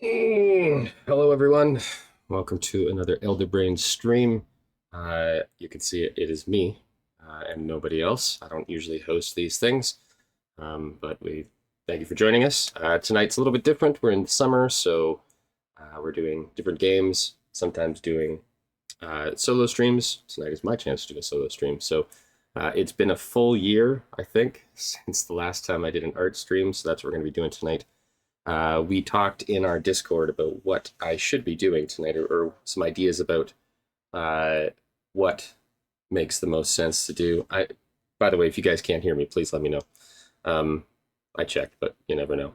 Hello, everyone. Welcome to another Elder Brain stream. You can see it is me and nobody else. I don't usually host these things, but we thank you for joining us. Tonight's a little bit different. We're in summer, so we're doing different games, sometimes doing solo streams. Tonight is my chance to do a solo stream. So it's been a full year, I think, since the last time I did an art stream, so that's what we're going to be doing tonight. We talked in our Discord about what I should be doing tonight, or some ideas about uh, what makes the most sense to do. By the way, if you guys can't hear me, please let me know. Um, I checked, but you never know.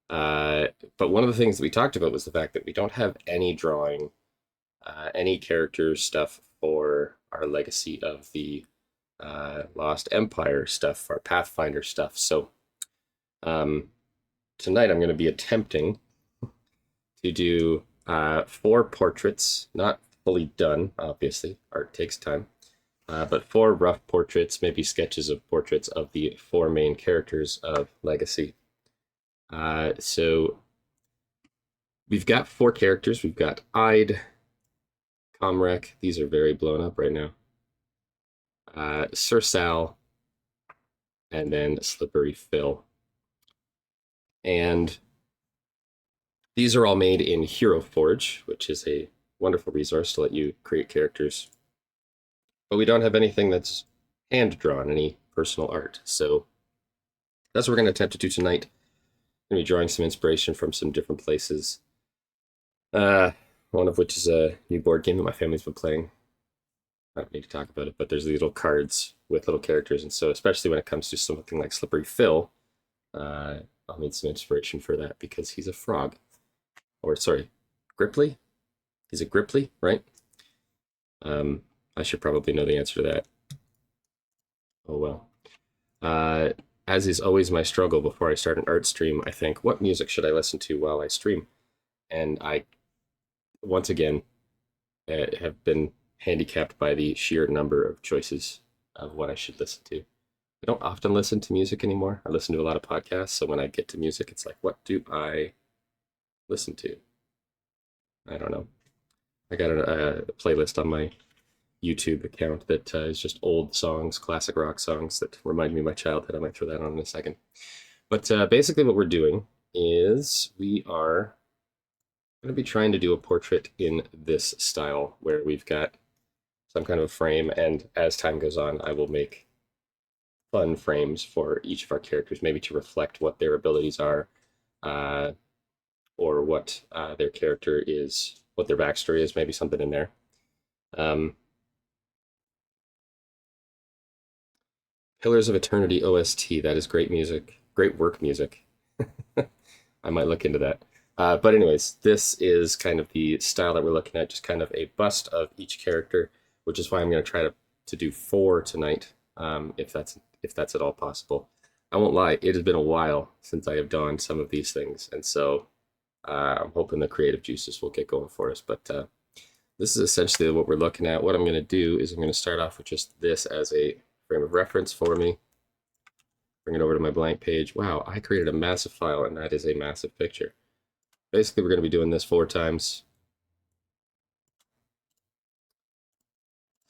But one of the things that we talked about was the fact that we don't have any drawing, any character stuff for our Legacy of the Lost Empire stuff, our Pathfinder stuff. So um, tonight I'm going to be attempting to do 4 portraits, not fully done, obviously. Art takes time. But 4 rough portraits, maybe sketches of portraits of the 4 main characters of Legacy. So we've got 4 characters. We've got Ide, Comrec. These are very blown up right now. Sir Sal, and then Slippery Phil. And these are all made in Hero Forge, which is a wonderful resource to let you create characters. But we don't have anything that's hand drawn, any personal art. So that's what we're going to attempt to do tonight. I'm going to be drawing some inspiration from some different places. One of which is a new board game that my family's been playing. I don't need to talk about it, but there's these little cards with little characters, and so especially when it comes to something like Slippery Phil, I'll need some inspiration for that because he's a frog. Or sorry, Gripply? He's a Gripply, right? I should probably know the answer to that. Oh well. As is always my struggle before I start an art stream, I think, what music should I listen to while I stream? And I, once again, have been handicapped by the sheer number of choices of what I should listen to. I don't often listen to music anymore. I listen to a lot of podcasts, so when I get to music, it's like, what do I listen to? I don't know. I got a playlist on my YouTube account that is just old songs, classic rock songs that remind me of my childhood. I might throw that on in a second. But basically, what we're doing is we are going to be trying to do a portrait in this style where we've got some kind of a frame, and as time goes on, I will make fun frames for each of our characters, maybe to reflect what their abilities are, uh, or what their character is, what their backstory is, maybe something in there. Um, Pillars of Eternity OST. That is great music, great work music. I might look into that. But anyways, this is kind of the style that we're looking at, just kind of a bust of each character, which is why I'm going to try to do 4 tonight, if that's at all possible. I won't lie, it has been a while since I have done some of these things, and so I'm hoping the creative juices will get going for us. But this is essentially what we're looking at. What I'm going to do is I'm going to start off with just this as a frame of reference for me. Bring it over to my blank page. Wow, I created a massive file, and that is a massive picture. Basically, we're going to be doing this 4 times.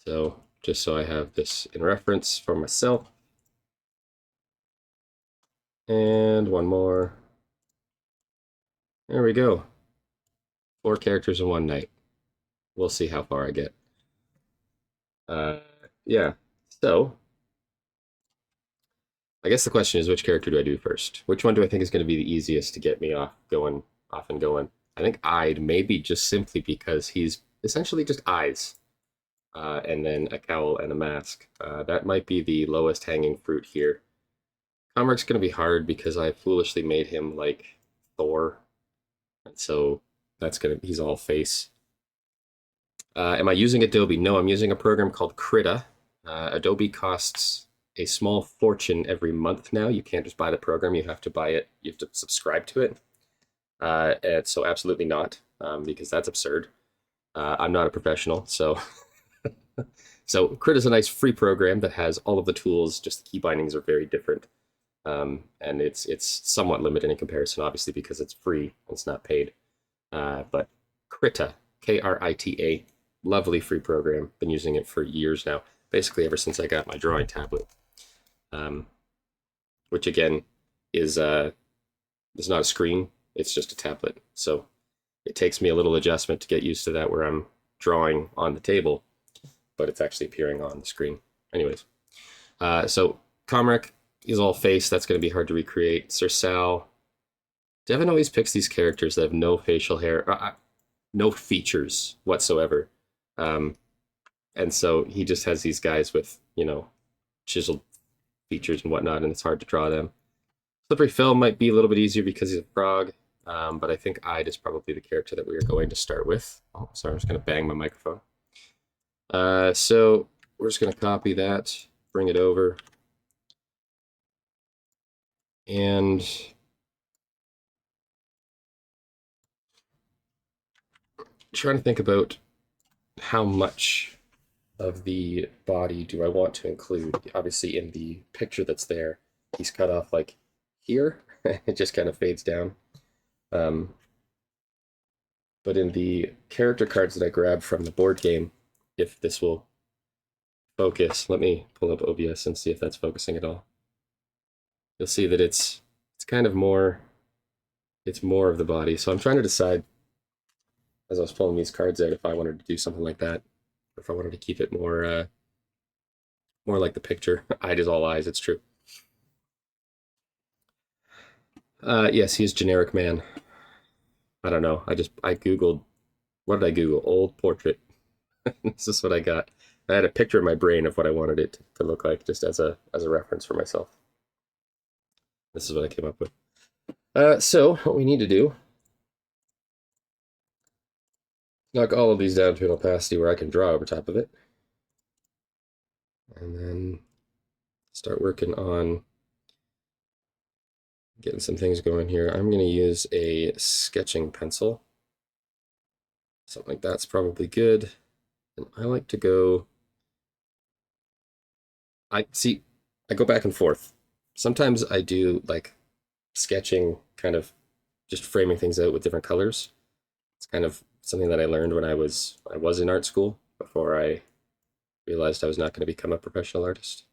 So just so I have this in reference for myself. And one more. There we go. 4 characters in one night. We'll see how far I get. Uh, yeah. So I guess the question is, which character do I do first? Which one do I think is going to be the easiest to get me off and going? I think Ide, maybe just simply because he's essentially just eyes, and then a cowl and a mask. That might be the lowest hanging fruit here. Comrac's going to be hard because I foolishly made him like Thor, and so he's all face. Am I using Adobe? No, I'm using a program called Krita. Adobe costs a small fortune every month now. You can't just buy the program; you have to buy it. You have to subscribe to it. And so absolutely not, because that's absurd. I'm not a professional, so so Crit is a nice free program that has all of the tools. Just the key bindings are very different, and it's somewhat limited in comparison, obviously, because it's free. It's not paid. But Krita, Krita, lovely free program. Been using it for years now, basically ever since I got my drawing tablet, um, which again is not a screen; it's just a tablet. So it takes me a little adjustment to get used to that, where I'm drawing on the table, but it's actually appearing on the screen. Anyways, so Comric is all face. That's going to be hard to recreate. Sir Sal. Devin always picks these characters that have no facial hair, no features whatsoever. Um, and so he just has these guys with, chiseled features and whatnot, and it's hard to draw them. Slippery Phil might be a little bit easier because he's a frog, but I think Ide is probably the character that we are going to start with. Oh, sorry, I'm just going to bang my microphone. So we're just going to copy that, bring it over, and trying to think about how much of the body do I want to include. Obviously, in the picture that's there, he's cut off like here. It just kind of fades down. But in the character cards that I grabbed from the board game, if this will focus, let me pull up OBS and see if that's focusing at all. You'll see that it's kind of more, it's more of the body. So I'm trying to decide, as I was pulling these cards out, if I wanted to do something like that, or if I wanted to keep it more more like the picture. Ide is all eyes, it's true. Yes, he's generic man. I don't know. I Googled, what did I Google? Old portrait. This is what I got. I had a picture in my brain of what I wanted it to look like, just as a reference for myself. This is what I came up with. So what we need to do, knock all of these down to an opacity where I can draw over top of it. And then start working on getting some things going here. I'm going to use a sketching pencil. Something like that's probably good. And I like to go, I go back and forth. Sometimes I do like sketching, kind of just framing things out with different colors. It's kind of something that I learned when I was in art school, before I realized I was not going to become a professional artist.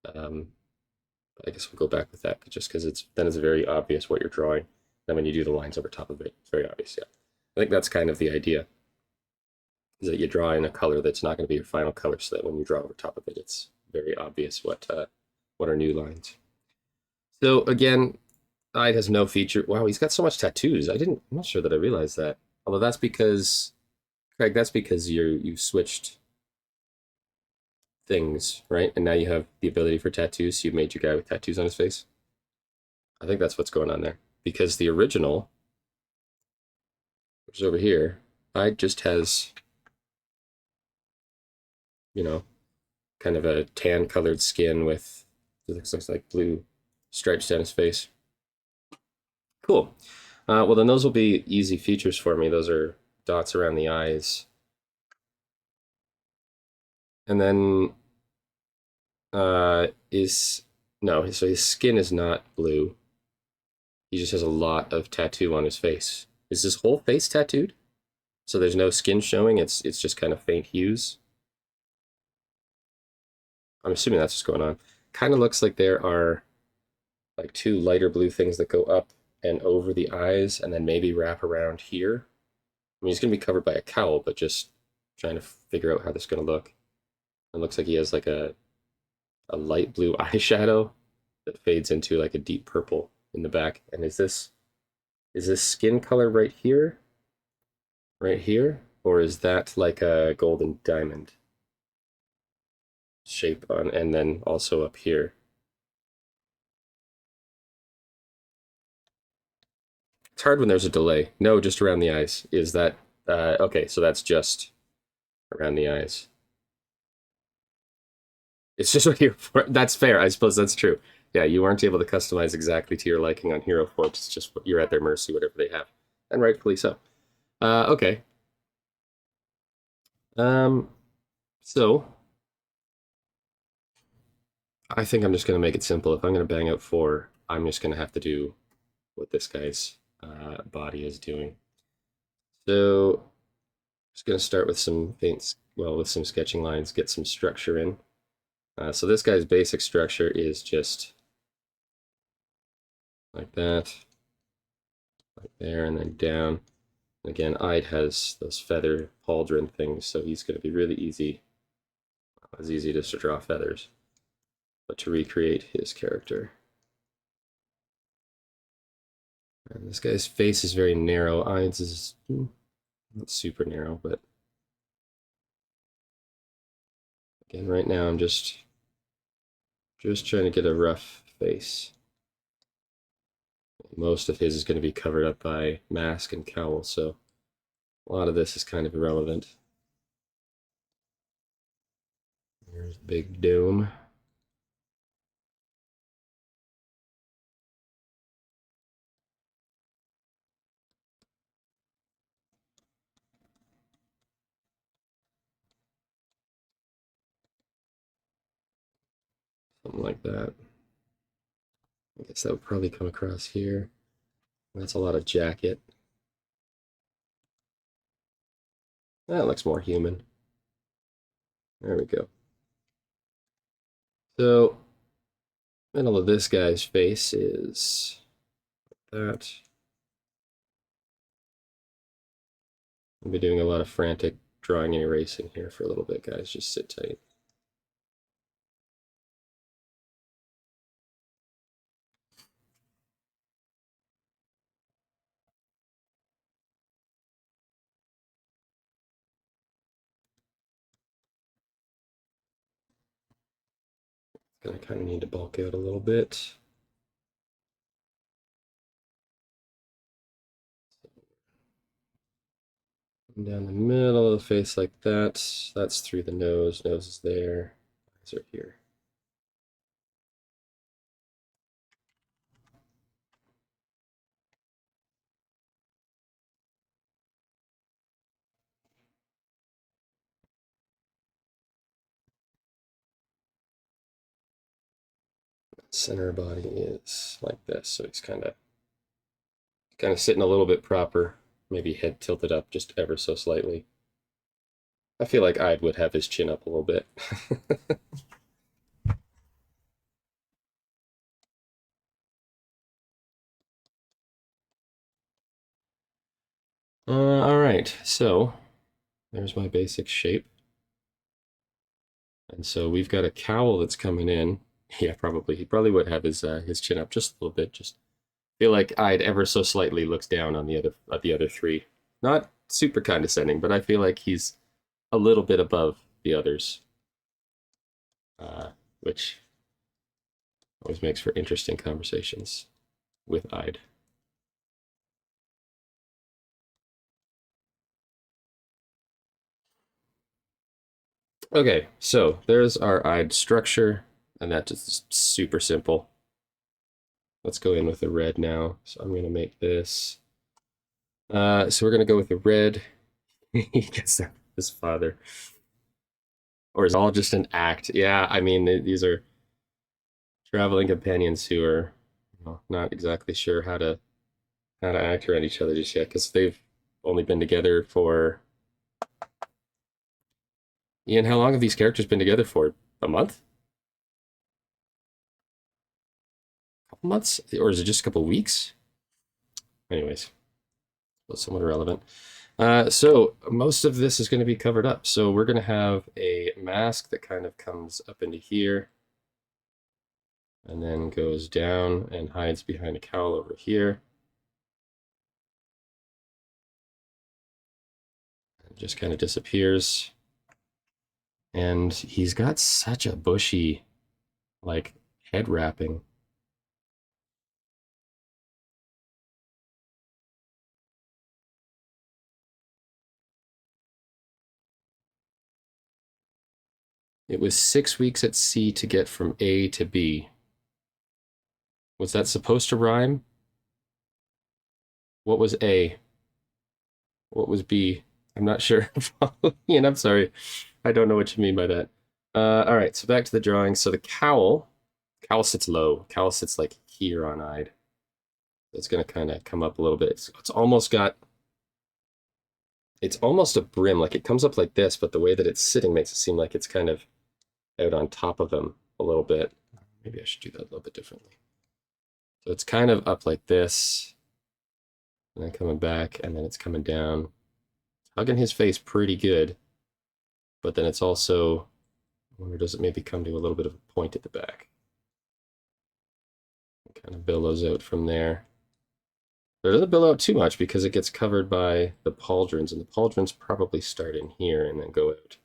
I guess we'll go back with that, just because it's very obvious what you're drawing. Then when you do the lines over top of it, it's very obvious. Yeah, I think that's kind of the idea, is that you draw in a color that's not going to be your final color, so that when you draw over top of it, it's very obvious what are new lines. So again, Ide has no feature. Wow, he's got so much tattoos. I'm not sure that I realized that. Although that's because, Craig, that's because you switched things, right? And now you have the ability for tattoos. So you made your guy with tattoos on his face. I think that's what's going on there. Because the original, which is over here, Ide just has, kind of a tan colored skin with, it looks like blue stripes down his face. Cool. Well, then those will be easy features for me. Those are dots around the eyes. And then so his skin is not blue. He just has a lot of tattoo on his face. Is his whole face tattooed? So there's no skin showing, it's just kind of faint hues. I'm assuming that's what's going on. Kind of looks like there are like two lighter blue things that go up and over the eyes and then maybe wrap around here. I mean, he's going to be covered by a cowl, but just trying to figure out how this is going to look. It looks like he has like a light blue eyeshadow that fades into like a deep purple in the back. And is this skin color right here? Right here? Or is that like a golden diamond shape on, and then also up here? It's hard when there's a delay. No, just around the eyes. Is that, okay, so that's just around the eyes. It's just what you're, that's fair. I suppose that's true. Yeah, you weren't able to customize exactly to your liking on Hero Forge. It's just you're at their mercy, whatever they have. And rightfully so. Okay. So I think I'm just going to make it simple. If I'm going to bang out 4, I'm just going to have to do what this guy's body is doing. So just going to start with some paints, well, with some sketching lines, get some structure in. So this guy's basic structure is just like that, like there, and then down. And again, Ide has those feather pauldron things, so he's going to be really easy. It's easy just to draw feathers, but to recreate his character. And this guy's face is very narrow. Ide's is not super narrow, but again, right now I'm just trying to get a rough face. Most of his is going to be covered up by mask and cowl, so a lot of this is kind of irrelevant. Here's a big dome. Something like that. I guess that would probably come across here. That's a lot of jacket. That looks more human. There we go. So, middle of this guy's face is that. I'll be doing a lot of frantic drawing and erasing here for a little bit, guys. Just sit tight. Gonna kind of need to bulk out a little bit. And down the middle of the face like that. That's through the nose. Nose is there. Eyes are here. Center body is like this, so he's kind of sitting a little bit proper, maybe head tilted up just ever so slightly. I feel like Ide would have his chin up a little bit. All right, so there's my basic shape. And so we've got a cowl that's coming in. Yeah, probably. He probably would have his chin up just a little bit. Just feel like Ide ever so slightly looks down on the other three. Not super condescending, but I feel like he's a little bit above the others, which always makes for interesting conversations with Ide. Okay, so there's our Ide structure, and that's just super simple. Let's go in with the red now. So I'm going to make this. So we're going to go with the red. He gets his father. Or is it all just an act? Yeah, I mean, these are traveling companions who are not exactly sure how to act around each other just yet because they've only been together for. Ian, how long have these characters been together for? A month? A couple months? Or is it just a couple weeks? Anyways, well, somewhat irrelevant. So most of this is going to be covered up. So we're going to have a mask that kind of comes up into here and then goes down and hides behind a cowl over here. And just kind of disappears. And he's got such a bushy, like, head wrapping. It was 6 weeks at sea to get from A to B. Was that supposed to rhyme? What was A? What was B? I'm not sure. Ian, I'm sorry. I don't know what you mean by that. All right, so back to the drawing. So the cowl sits low. Cowl sits like here on Ide. It's going to kind of come up a little bit. It's almost got It's almost a brim, like it comes up like this, but the way that it's sitting makes it seem like it's kind of out on top of him a little bit. Maybe I should do that a little bit differently. So it's kind of up like this, and then coming back, and then it's coming down, hugging his face pretty good, but then it's also, I wonder, does it maybe come to a little bit of a point at the back? It kind of billows out from there. But it doesn't billow out too much because it gets covered by the pauldrons, and the pauldrons probably start in here and then go out.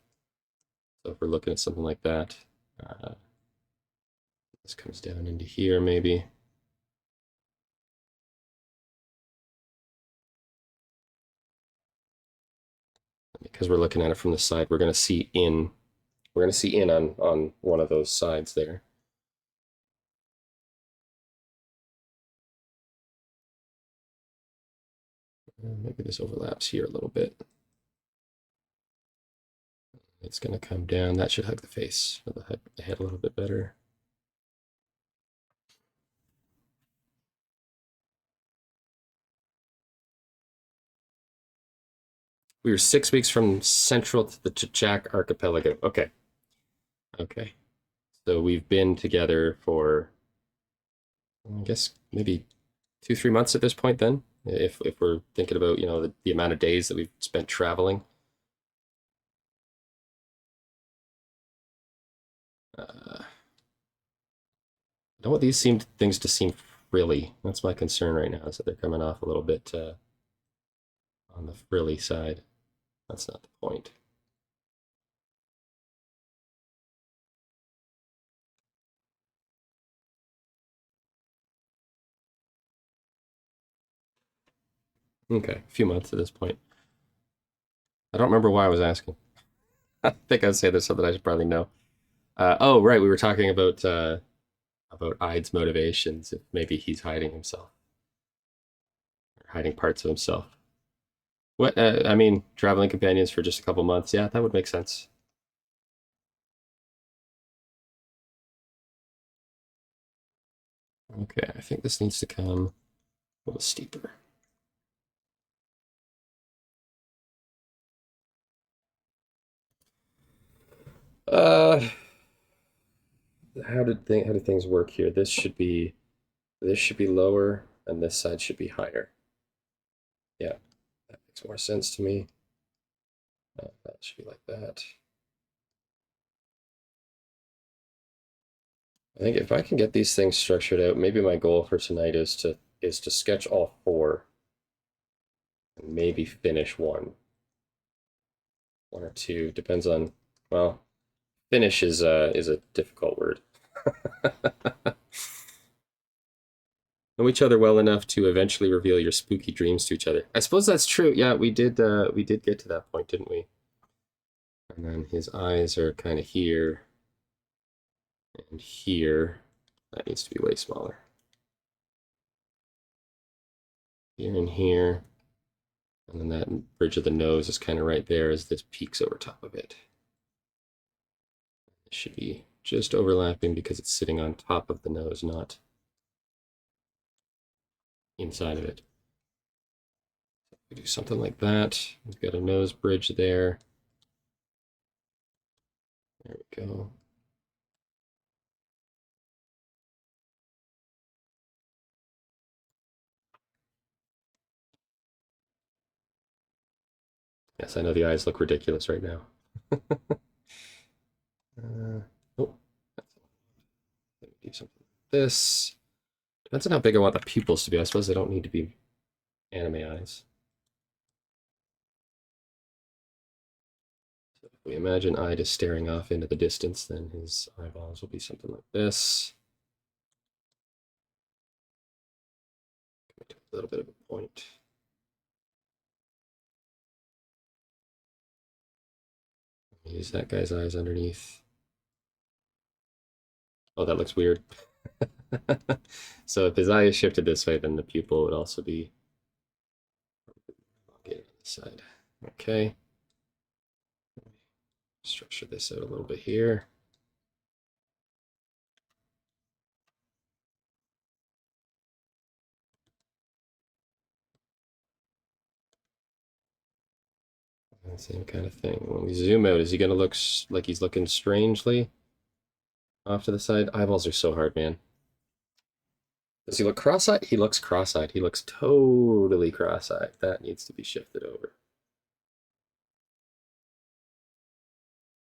So if we're looking at something like that, uh, this comes down into here maybe. Because we're looking at it from the side, we're going to see in. We're going to see in on one of those sides there. Maybe this overlaps here a little bit. It's going to come down. That should hug the face, or the head a little bit better. We were 6 weeks from central to the Chachak archipelago. Okay. Okay. So we've been together for, I guess, maybe 2, 3 months at this point then, if we're thinking about, the amount of days that we've spent traveling. I don't want these things to seem frilly. That's my concern right now, is that they're coming off a little bit on the frilly side. That's not the point. Okay, a few months at this point. I don't remember why I was asking. I think I'd say there's something I should probably know. Oh, right, we were talking about Ide's motivations. If maybe he's hiding himself, or hiding parts of himself. What? I mean, traveling companions for just a couple months. Yeah, that would make sense. Okay, I think this needs to come a little steeper. Uh, how do things work here? This should be lower, and this side should be higher. Yeah, that makes more sense to me. That should be like that. I think if I can get these things structured out, maybe my goal for tonight is to sketch all four and maybe finish one or two. Depends on, well, finish is a difficult word. Know each other well enough to eventually reveal your spooky dreams to each other. I suppose that's true. Yeah, we did get to that point, didn't we? And then his eyes are kind of here and here. That needs to be way smaller. Here and here. And then that bridge of the nose is kind of right there as this peaks over top of it. It should be just overlapping because it's sitting on top of the nose, not inside of it. We do something like that. We've got a nose bridge there. There we go. Yes, I know the eyes look ridiculous right now. Oh, do something like this. Depends on how big I want the pupils to be. I suppose they don't need to be anime eyes. So if we imagine Eye just staring off into the distance, then his eyeballs will be something like this. A little bit of a point. Use that guy's eyes underneath. Oh, that looks weird. So if his eye is shifted this way, then the pupil would also be on the side. Okay. Structure this out a little bit here. Same kind of thing. When we zoom out, is he gonna look like he's looking strangely off to the side? Eyeballs are so hard, man. Does he look cross-eyed? He looks cross-eyed. He looks totally cross-eyed. That needs to be shifted over.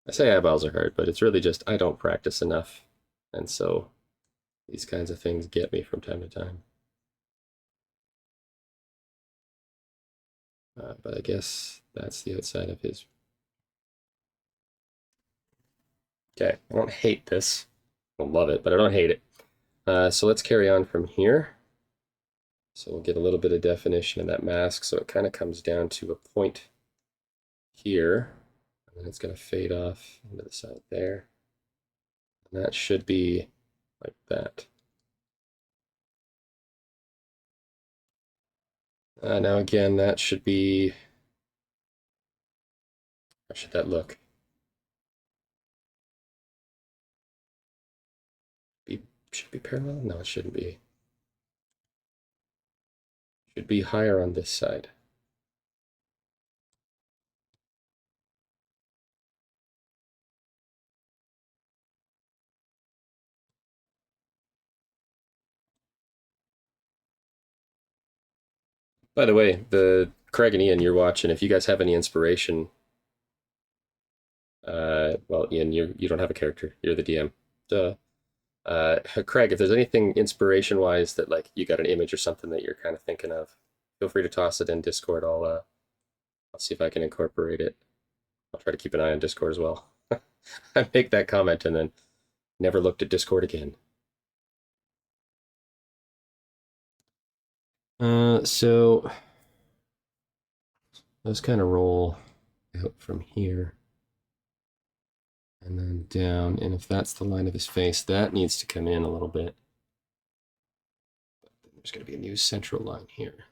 I say eyeballs are hard, but it's really just I don't practice enough. And so these kinds of things get me from time to time. But I guess that's the outside of his. Okay, I don't hate this. I don't love it, but I don't hate it. So let's carry on from here. So we'll get a little bit of definition in that mask. So it kind of comes down to a point here. And then it's going to fade off into the side there. And that should be like that. Now again, that should be, how should that look? Should be parallel? No, it shouldn't be. Should be higher on this side. By the way, the Craig and Ian you're watching, if you guys have any inspiration, well, Ian, you don't have a character. You're the DM. Duh. Craig, if there's anything inspiration wise that like you got an image or something that you're kind of thinking of, feel free to toss it in Discord. I'll see if I can incorporate it. I'll try to keep an eye on Discord as well. I make that comment and then never looked at Discord again. So let's kind of roll out from here and then down. And if that's the line of his face, that needs to come in a little bit. But there's going to be a new central line here.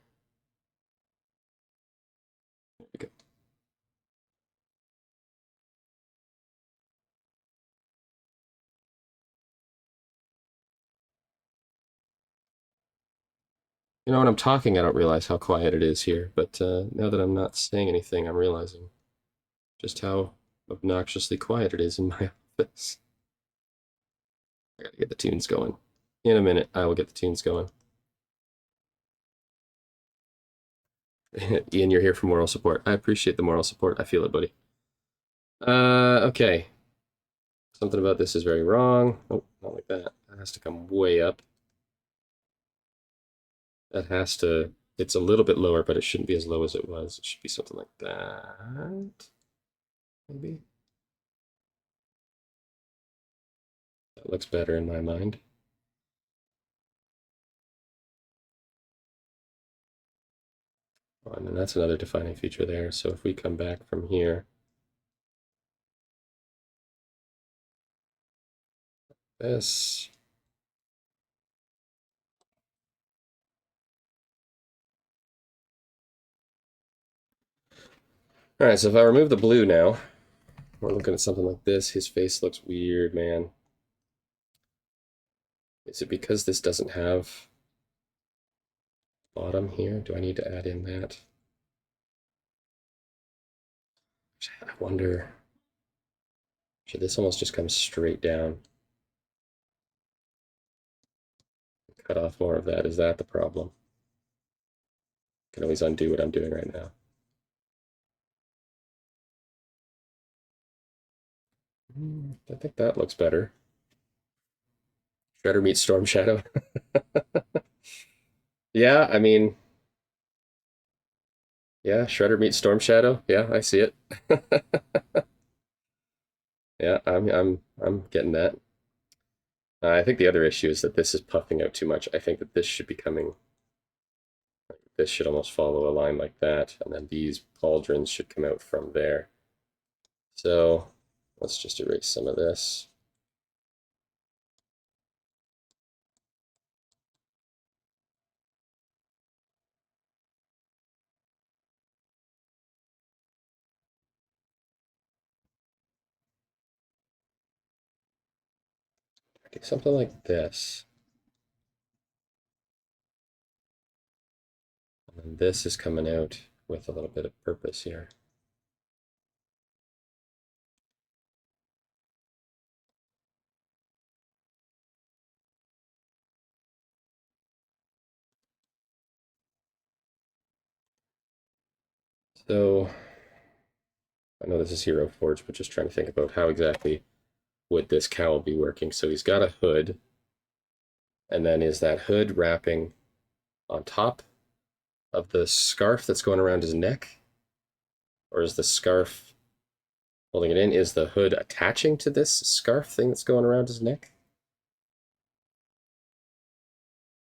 There we go. You know, when I'm talking, I don't realize how quiet it is here. But now that I'm not saying anything, I'm realizing just how obnoxiously quiet it is in my office. I gotta get the tunes going. In a minute, I will get the tunes going. Ian, you're here for moral support. I appreciate the moral support. I feel it, buddy. Okay. Something about this is very wrong. Oh, not like that. That has to come way up. That has to, it's a little bit lower, but it shouldn't be as low as it was. It should be something like that. Maybe. That looks better in my mind. Oh, and then that's another defining feature there. So if we come back from here, this. All right, so if I remove the blue now, we're looking at something like this. His face looks weird, man. Is it because this doesn't have bottom here? Do I need to add in that? I wonder, should this almost just come straight down? Cut off more of that. Is that the problem? Can always undo what I'm doing right now. I think that looks better. Shredder meets Storm Shadow. Yeah, I mean, yeah, Shredder meets Storm Shadow. Yeah, I see it. Yeah, I'm getting that. I think the other issue is that this is puffing out too much. I think that this should be coming. This should almost follow a line like that, and then these pauldrons should come out from there. So let's just erase some of this. Do something like this. And then this is coming out with a little bit of purpose here. So I know this is Hero Forge, but just trying to think about how exactly would this cowl be working. So he's got a hood, and then is that hood wrapping on top of the scarf that's going around his neck? Or is the scarf holding it in? Is the hood attaching to this scarf thing that's going around his neck?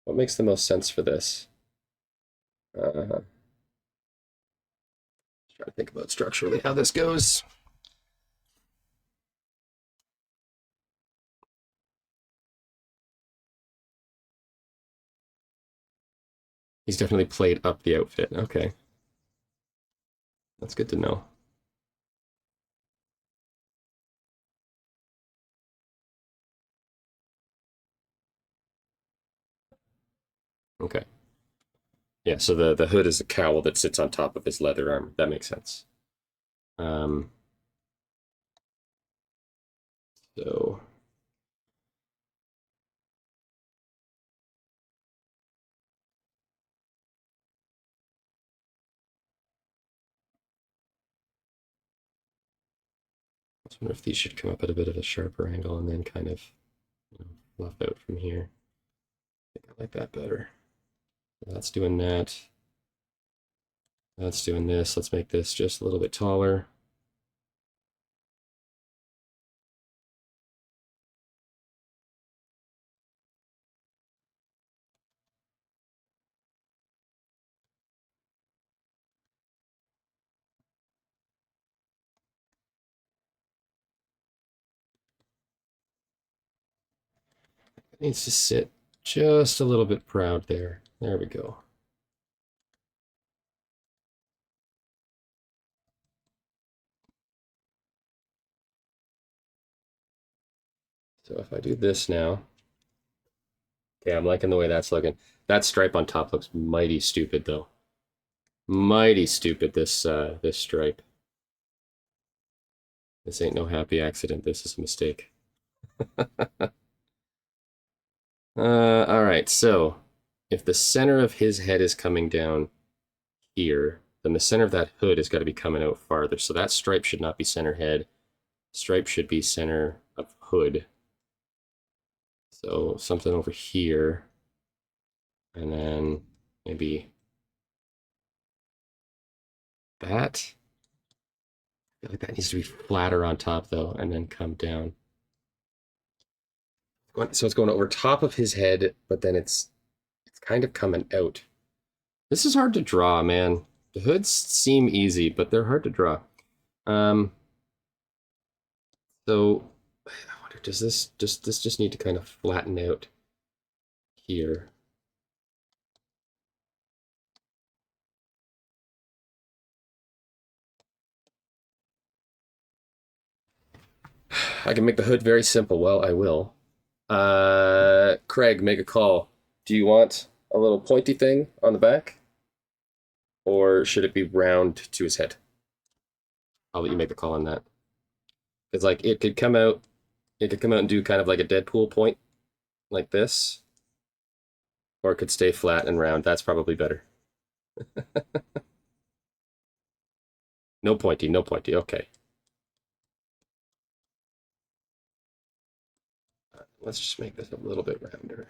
What makes the most sense for this? Trying to think about structurally how this goes. He's definitely played up the outfit. Okay. That's good to know. Okay. Yeah, so the hood is a cowl that sits on top of his leather armor. That makes sense. Um, so I wonder if these should come up at a bit of a sharper angle and then kind of, fluff out from here. I think I like that better. That's doing that. That's doing this. Let's make this just a little bit taller. It needs to sit just a little bit proud there. There we go. So if I do this now, okay, I'm liking the way that's looking. That stripe on top looks mighty stupid though. Mighty stupid, this stripe. This ain't no happy accident. This is a mistake. All right. So if the center of his head is coming down here, then the center of that hood has got to be coming out farther. So that stripe should not be center head. Stripe should be center of hood. So something over here, and then maybe that. I feel like that needs to be flatter on top though, and then come down. So it's going over top of his head, but then it's kind of coming out. This is hard to draw, man. The hoods seem easy, but they're hard to draw. Um, so I wonder, does this just need to kind of flatten out here? I can make the hood very simple. Well, I will. Craig, make a call. Do you want a little pointy thing on the back, or should it be round to his head? I'll let you make the call on that. Because like it could come out and do kind of like a Deadpool point, like this, or it could stay flat and round. That's probably better. No pointy, no pointy. Okay. Let's just make this a little bit rounder.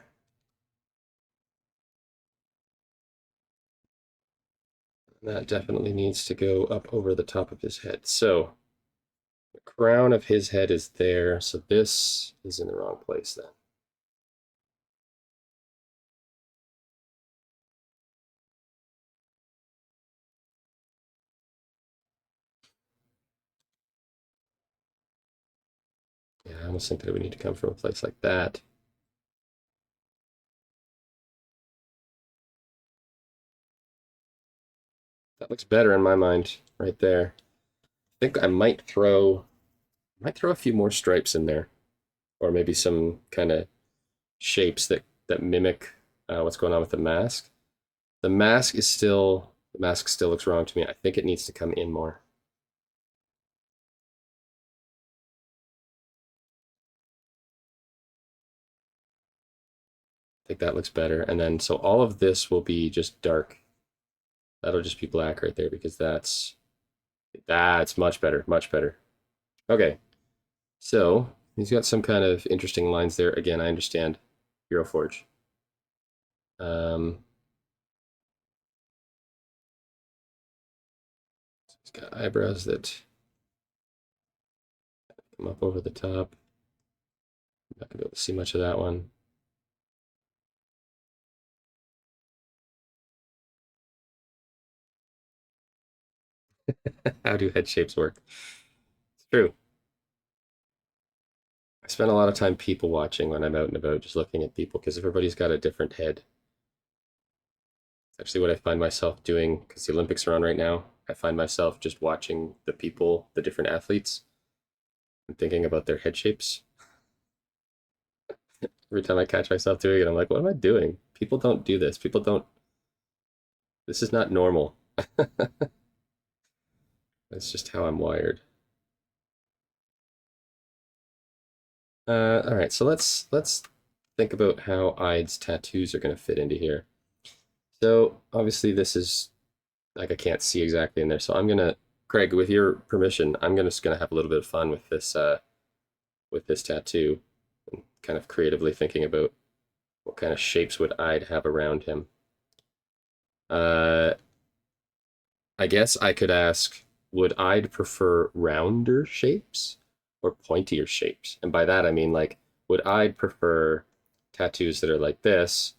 That definitely needs to go up over the top of his head. So the crown of his head is there. So this is in the wrong place then. Yeah, I almost think that it would need to come from a place like that. That looks better in my mind, right there. I think I might throw a few more stripes in there, or maybe some kind of shapes that mimic what's going on with the mask. The mask still looks wrong to me. I think it needs to come in more. I think that looks better. And then so all of this will be just dark. That'll just be black right there because that's much better, much better. Okay, so he's got some kind of interesting lines there. Again, I understand Hero Forge. Um, he's got eyebrows that come up over the top. I'm not gonna be able to see much of that one. How do head shapes work? It's true. I spend a lot of time people watching when I'm out and about, just looking at people because everybody's got a different head. It's actually what I find myself doing because the Olympics are on right now. I find myself just watching the people, the different athletes, and thinking about their head shapes. Every time I catch myself doing it, I'm like, what am I doing? People don't do this. People don't. This is not normal. That's just how I'm wired. All right, so let's think about how Ide's tattoos are going to fit into here. So obviously this is like I can't see exactly in there, so I'm gonna, Craig, with your permission, I'm just gonna have a little bit of fun with this tattoo, and kind of creatively thinking about what kind of shapes would Ide have around him. Uh, I guess I could ask, would Ide prefer rounder shapes or pointier shapes? And by that I mean like, would Ide prefer tattoos that are like this,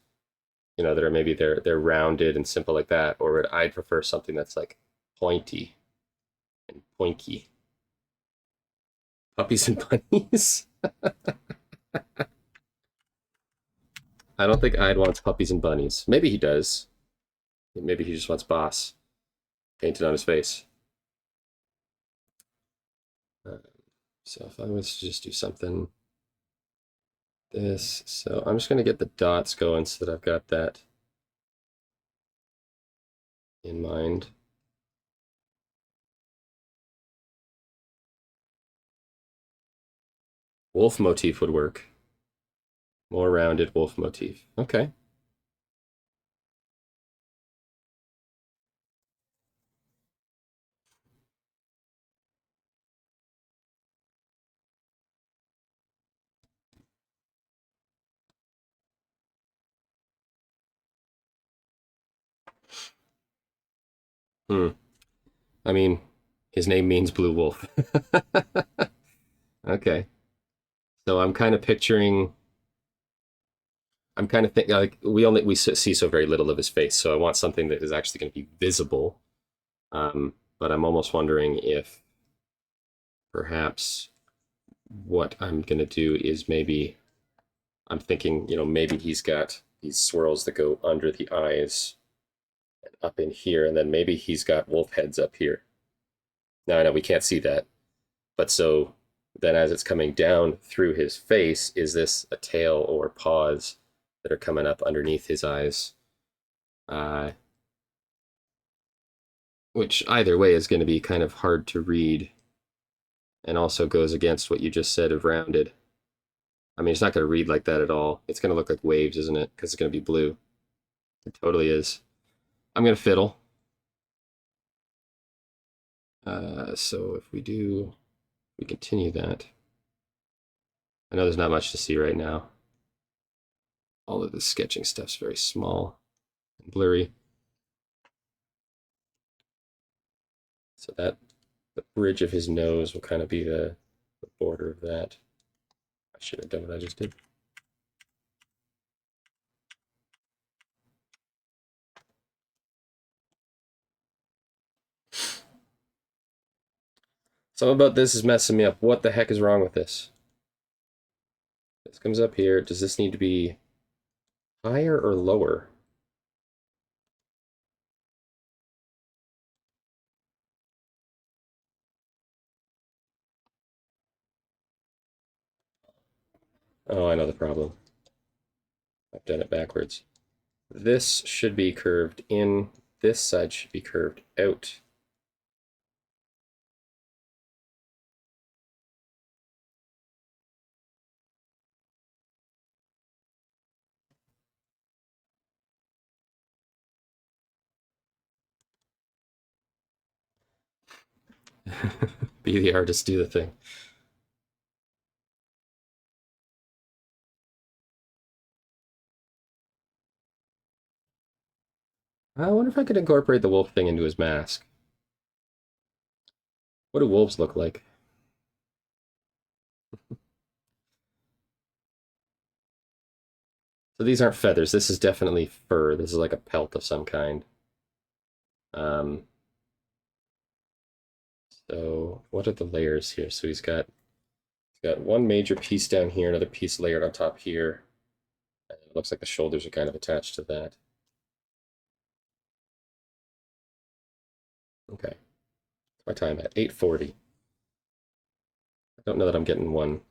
that are maybe they're rounded and simple like that, or would Ide prefer something that's like pointy and poinky? Puppies and bunnies? I don't think Ide wants puppies and bunnies. Maybe he does. Maybe he just wants boss painted on his face. Uh, so if I was to just do something this, so I'm just going to get the dots going so that I've got that in mind. Wolf motif would work. More rounded wolf motif. Okay. Hmm. I mean, his name means blue wolf. Okay. So I'm kind of thinking like we see so very little of his face, so I want something that is actually going to be visible. But I'm almost wondering if perhaps what I'm going to do is maybe I'm thinking, maybe he's got these swirls that go under the eyes up in here, and then maybe he's got wolf heads up here. Now I know we can't see that, but so then as it's coming down through his face, is this a tail or paws that are coming up underneath his eyes? Uh, which either way is going to be kind of hard to read and also goes against what you just said of rounded. I mean, it's not going to read like that at all. It's going to look like waves, isn't it? Because it's going to be blue. It totally is. I'm going to fiddle. So if we continue that. I know there's not much to see right now. All of the sketching stuff's very small and blurry. So that the bridge of his nose will kind of be the border of that. I should have done what I just did. Something about this is messing me up. What the heck is wrong with this? This comes up here. Does this need to be higher or lower? Oh, I know the problem. I've done it backwards. This should be curved in. This side should be curved out. Be the artist, do the thing. I wonder if I could incorporate the wolf thing into his mask. What do wolves look like? So these aren't feathers. This is definitely fur. This is like a pelt of some kind. Um, so what are the layers here? So he's got one major piece down here, another piece layered on top here. And it looks like the shoulders are kind of attached to that. Okay. What's my time at? 8:40. I don't know that I'm getting one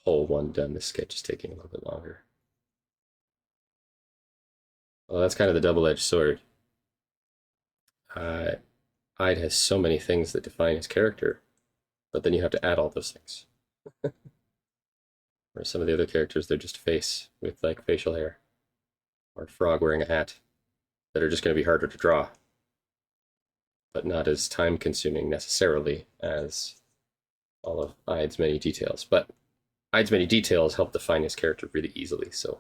whole one done. This sketch is taking a little bit longer. Well, that's kind of the double-edged sword. Uh, Hyde has so many things that define his character, but then you have to add all those things. Or some of the other characters, they're just face with like facial hair, or frog wearing a hat, that are just going to be harder to draw, but not as time consuming necessarily as all of Hyde's many details. But Hyde's many details help define his character really easily, so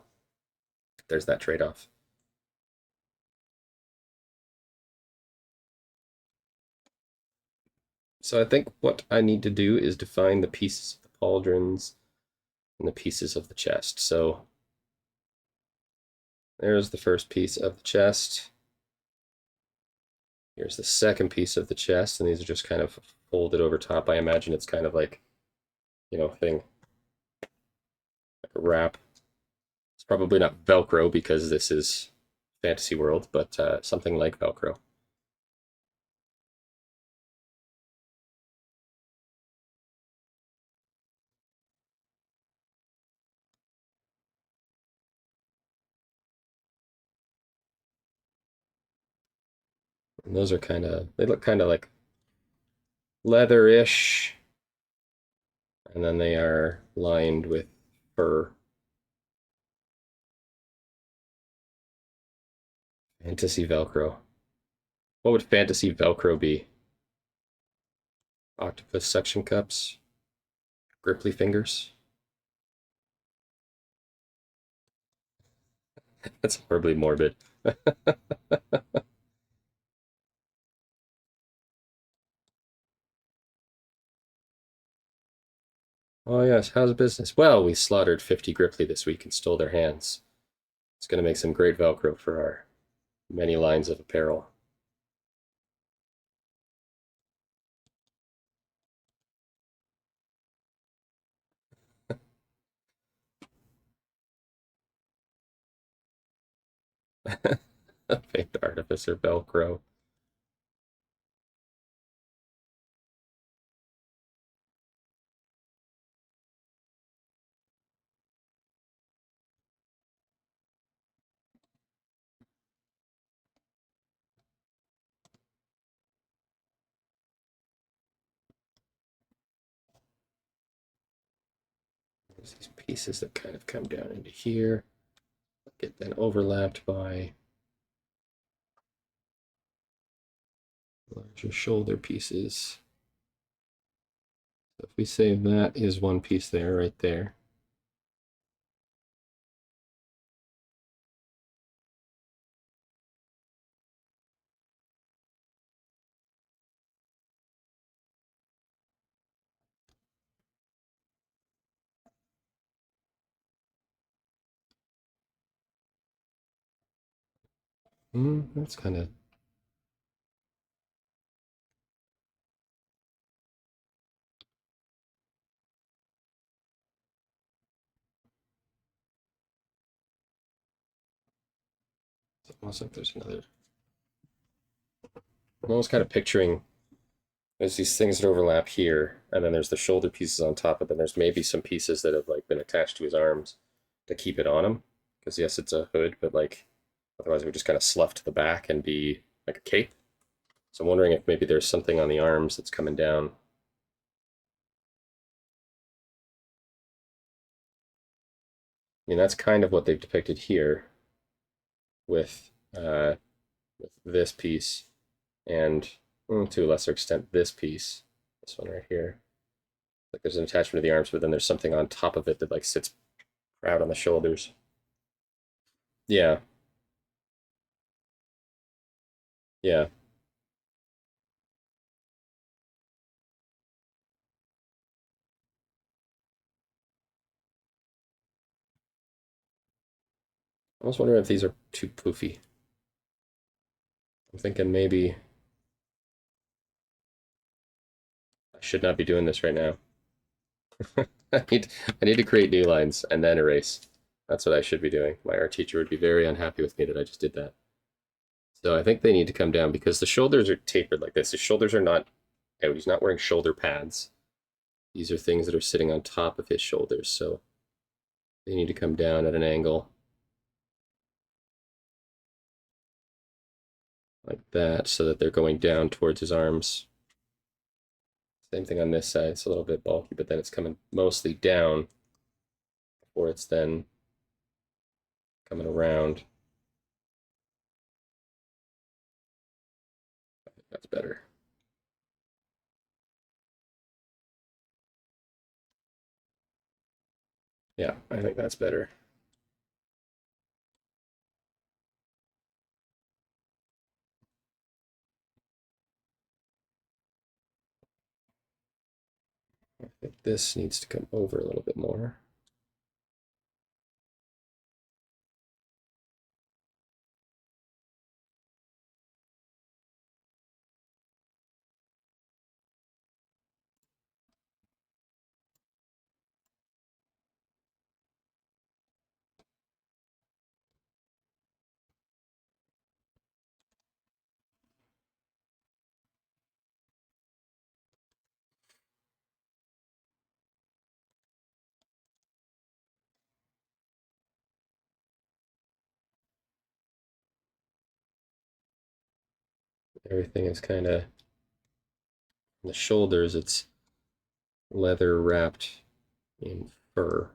there's that trade off. So I think what I need to do is define the pieces of the pauldrons and the pieces of the chest. So there's the first piece of the chest. Here's the second piece of the chest, and these are just kind of folded over top. I imagine it's kind of like, thing, like a wrap. It's probably not Velcro because this is fantasy world, but something like Velcro. And those are they look kind of like leather-ish, and then they are lined with fur. Fantasy Velcro. What would fantasy Velcro be? Octopus suction cups? Gripply fingers? That's horribly morbid. Oh yes, how's business? Well, we slaughtered 50 Gripply this week and stole their hands. It's going to make some great Velcro for our many lines of apparel. Famed artificer Velcro. There's these pieces that kind of come down into here, get then overlapped by larger shoulder pieces. So if we say that is one piece there, right there. That's kind of it's almost like there's another. I'm almost kind of picturing there's these things that overlap here, and then there's the shoulder pieces on top, but then there's maybe some pieces that have like been attached to his arms to keep it on him. Because yes, it's a hood, but like otherwise it would just kind of slough to the back and be like a cape. So I'm wondering if maybe there's something on the arms that's coming down. I mean, that's kind of what they've depicted here with with this piece and to a lesser extent this piece. This one right here. Like there's an attachment to the arms, but then there's something on top of it that like sits proud on the shoulders. Yeah, yeah. I was wondering if these are too poofy. I'm thinking maybe I should not be doing this right now. I need to create new lines and then erase. That's what I should be doing. My art teacher would be very unhappy with me that I just did that. So I think they need to come down because the shoulders are tapered like this. His shoulders are not out. He's not wearing shoulder pads. These are things that are sitting on top of his shoulders. So they need to come down at an angle like that so that they're going down towards his arms. Same thing on this side. It's a little bit bulky, but then it's coming mostly down before it's then coming around. I think that's better. Yeah, I think that's better. I think this needs to come over a little bit more. Everything is kind of, the shoulders, it's leather wrapped in fur,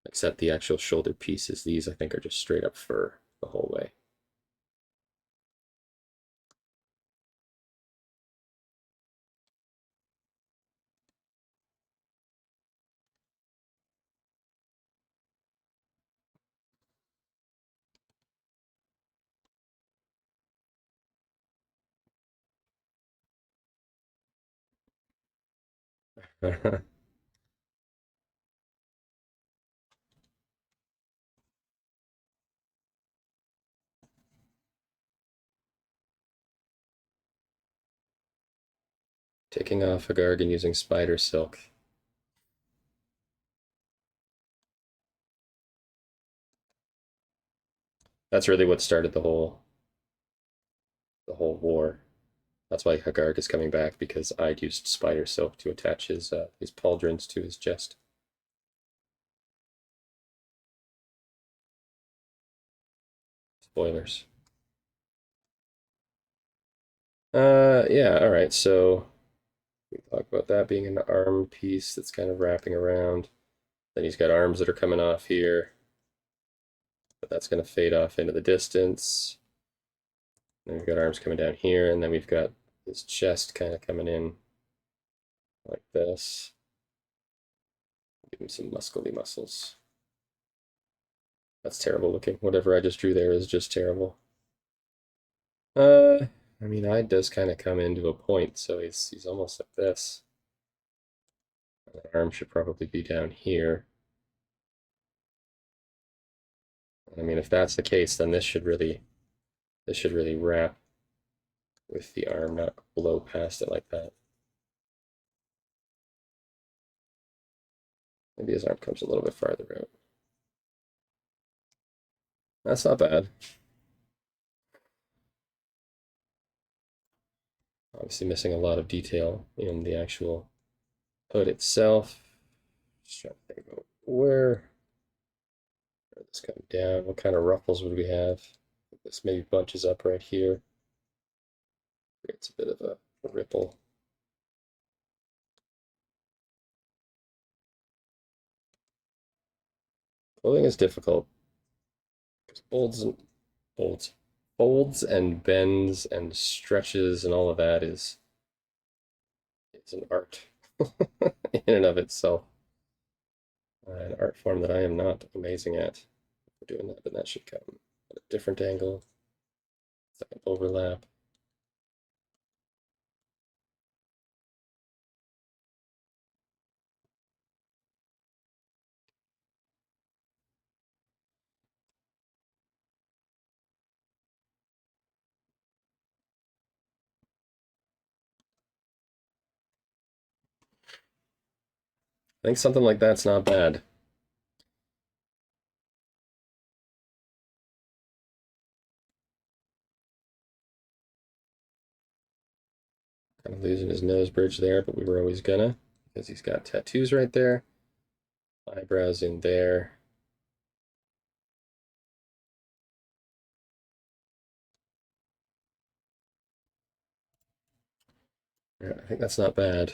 except the actual shoulder pieces. These, I think, are just straight up fur the whole way. Taking off a gargan using spider silk. That's really what started the whole war. That's why Hagarg is coming back because I'd used spider silk to attach his pauldrons to his chest. Spoilers. Yeah, all right. So we talk about that being an arm piece that's kind of wrapping around. Then he's got arms that are coming off here, but that's going to fade off into the distance. Then we've got arms coming down here, and then we've got his chest kind of coming in like this. Give him some muscly muscles. That's terrible looking. Whatever I just drew there is just terrible. I mean, eye does kind of come into a point, so he's almost like this. The arm should probably be down here. I mean, if that's the case, then this should really wrap with the arm, not blow past it like that. Maybe his arm comes a little bit farther out. That's not bad. Obviously missing a lot of detail in the actual hood itself. Just trying to think about where this come down. What kind of ruffles would we have? This maybe bunches up right here. Creates a bit of a ripple. Clothing is difficult because folds, folds and bends and stretches and all of that is an art in and of itself. An art form that I am not amazing at. For doing that, then that should come at a different angle. Second overlap. I think something like that's not bad. Kind of losing his nose bridge there, but we were always gonna, because he's got tattoos right there. Eyebrows in there. Yeah, I think that's not bad.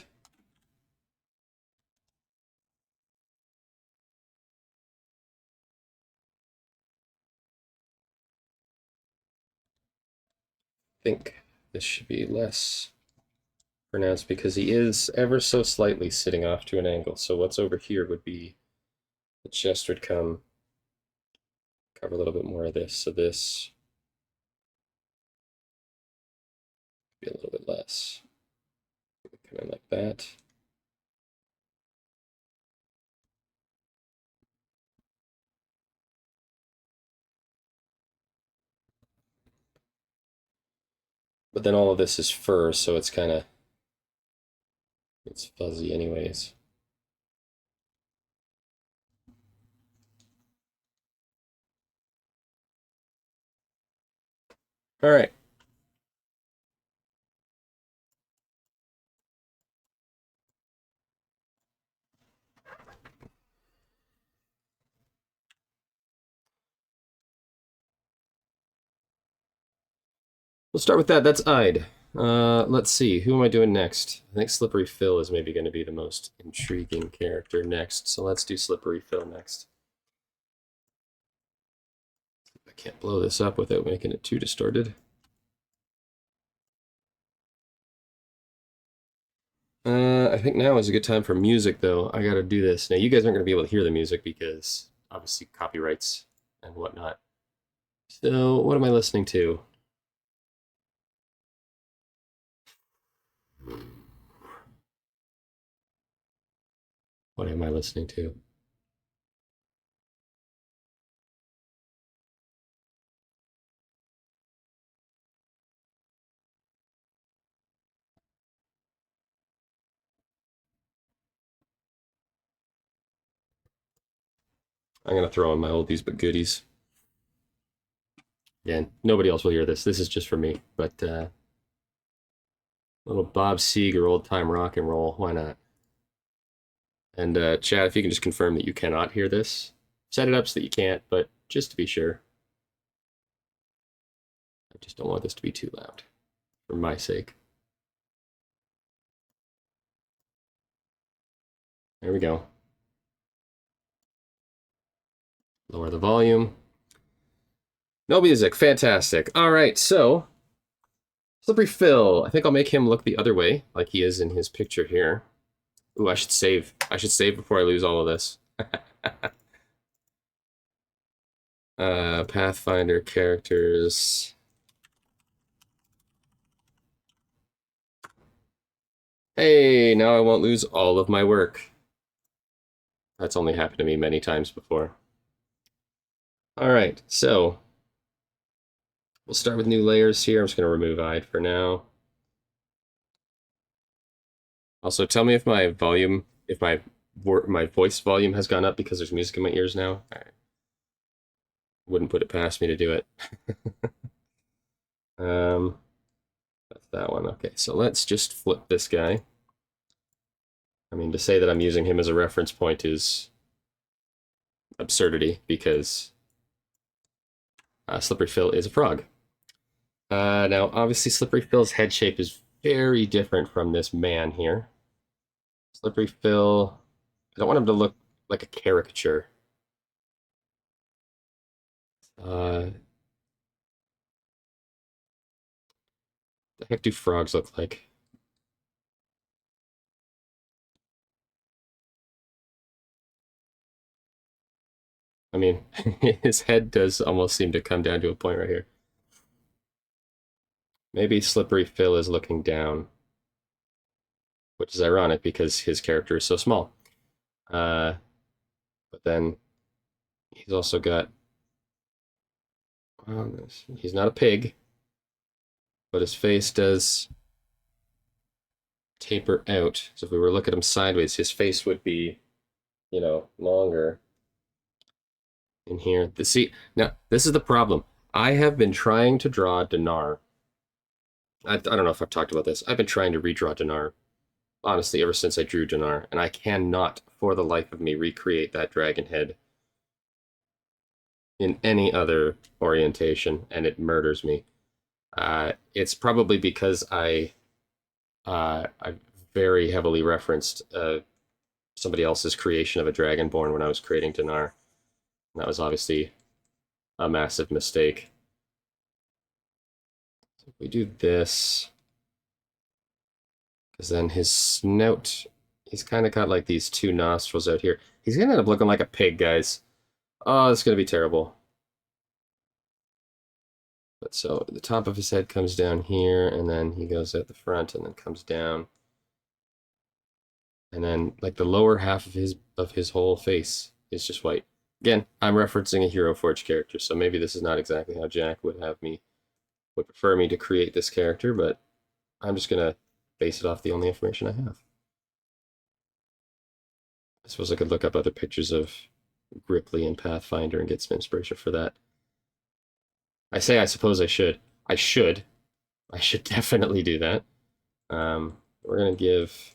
I think this should be less pronounced because he is ever so slightly sitting off to an angle. So what's over here would be the chest would come cover a little bit more of this. So this be a little bit less. Come in like that. But then all of this is fur, so it's kind of it's fuzzy anyways. All right. We'll start with that. That's Ide. Let's see. Who am I doing next? I think Slippery Phil is maybe going to be the most intriguing character next. So let's do Slippery Phil next. I can't blow this up without making it too distorted. I think now is a good time for music, though. I got to do this. Now, you guys aren't going to be able to hear the music because obviously copyrights and whatnot. So, what am I listening to? What am I listening to? I'm going to throw in my oldies but goodies. Again, nobody else will hear this. This is just for me. But little Bob Seger old time rock and roll. Why not? And Chad, if you can just confirm that you cannot hear this, set it up so that you can't, but just to be sure. I just don't want this to be too loud for my sake. There we go. Lower the volume. No music. Fantastic. All right, so Slippery Phil. I think I'll make him look the other way, like he is in his picture here. Ooh, I should save. I should save before I lose all of this. Pathfinder characters. Hey, now I won't lose all of my work. That's only happened to me many times before. All right, so we'll start with new layers here. I'm just going to remove Ide for now. Also, tell me if my volume, if my voice volume has gone up because there's music in my ears now. I wouldn't put it past me to do it. That's that one. Okay, so let's just flip this guy. I mean, to say that I'm using him as a reference point is absurdity because Slippery Phil is a frog. Now, obviously, Slippery Phil's head shape is very different from this man here. Slippery Phil, I don't want him to look like a caricature. The heck do frogs look like? I mean, his head does almost seem to come down to a point right here. Maybe Slippery Phil is looking down, which is ironic because his character is so small. Uh, but then he's also got, well, he's not a pig, but his face does taper out. So if we were to look at him sideways, his face would be, longer in here. See, now this is the problem. I have been trying to draw Dinar. I don't know if I've talked about this. I've been trying to redraw Dinar, honestly, ever since I drew Dinar, and I cannot, for the life of me, recreate that dragon head in any other orientation, and it murders me. It's probably because I very heavily referenced somebody else's creation of a dragonborn when I was creating Dinar. And that was obviously a massive mistake. So if we do this, because then his snout, he's kind of got like these two nostrils out here. He's gonna end up looking like a pig, guys. Oh, it's gonna be terrible. But so the top of his head comes down here, and then he goes out the front, and then comes down, and then like the lower half of his whole face is just white. Again, I'm referencing a Hero Forge character, so maybe this is not exactly how Jack would prefer me to create this character, but I'm just gonna base it off the only information I have. I suppose I could look up other pictures of Gripply and Pathfinder and get some inspiration for that. I suppose I should. I should. I should definitely do that. We're gonna give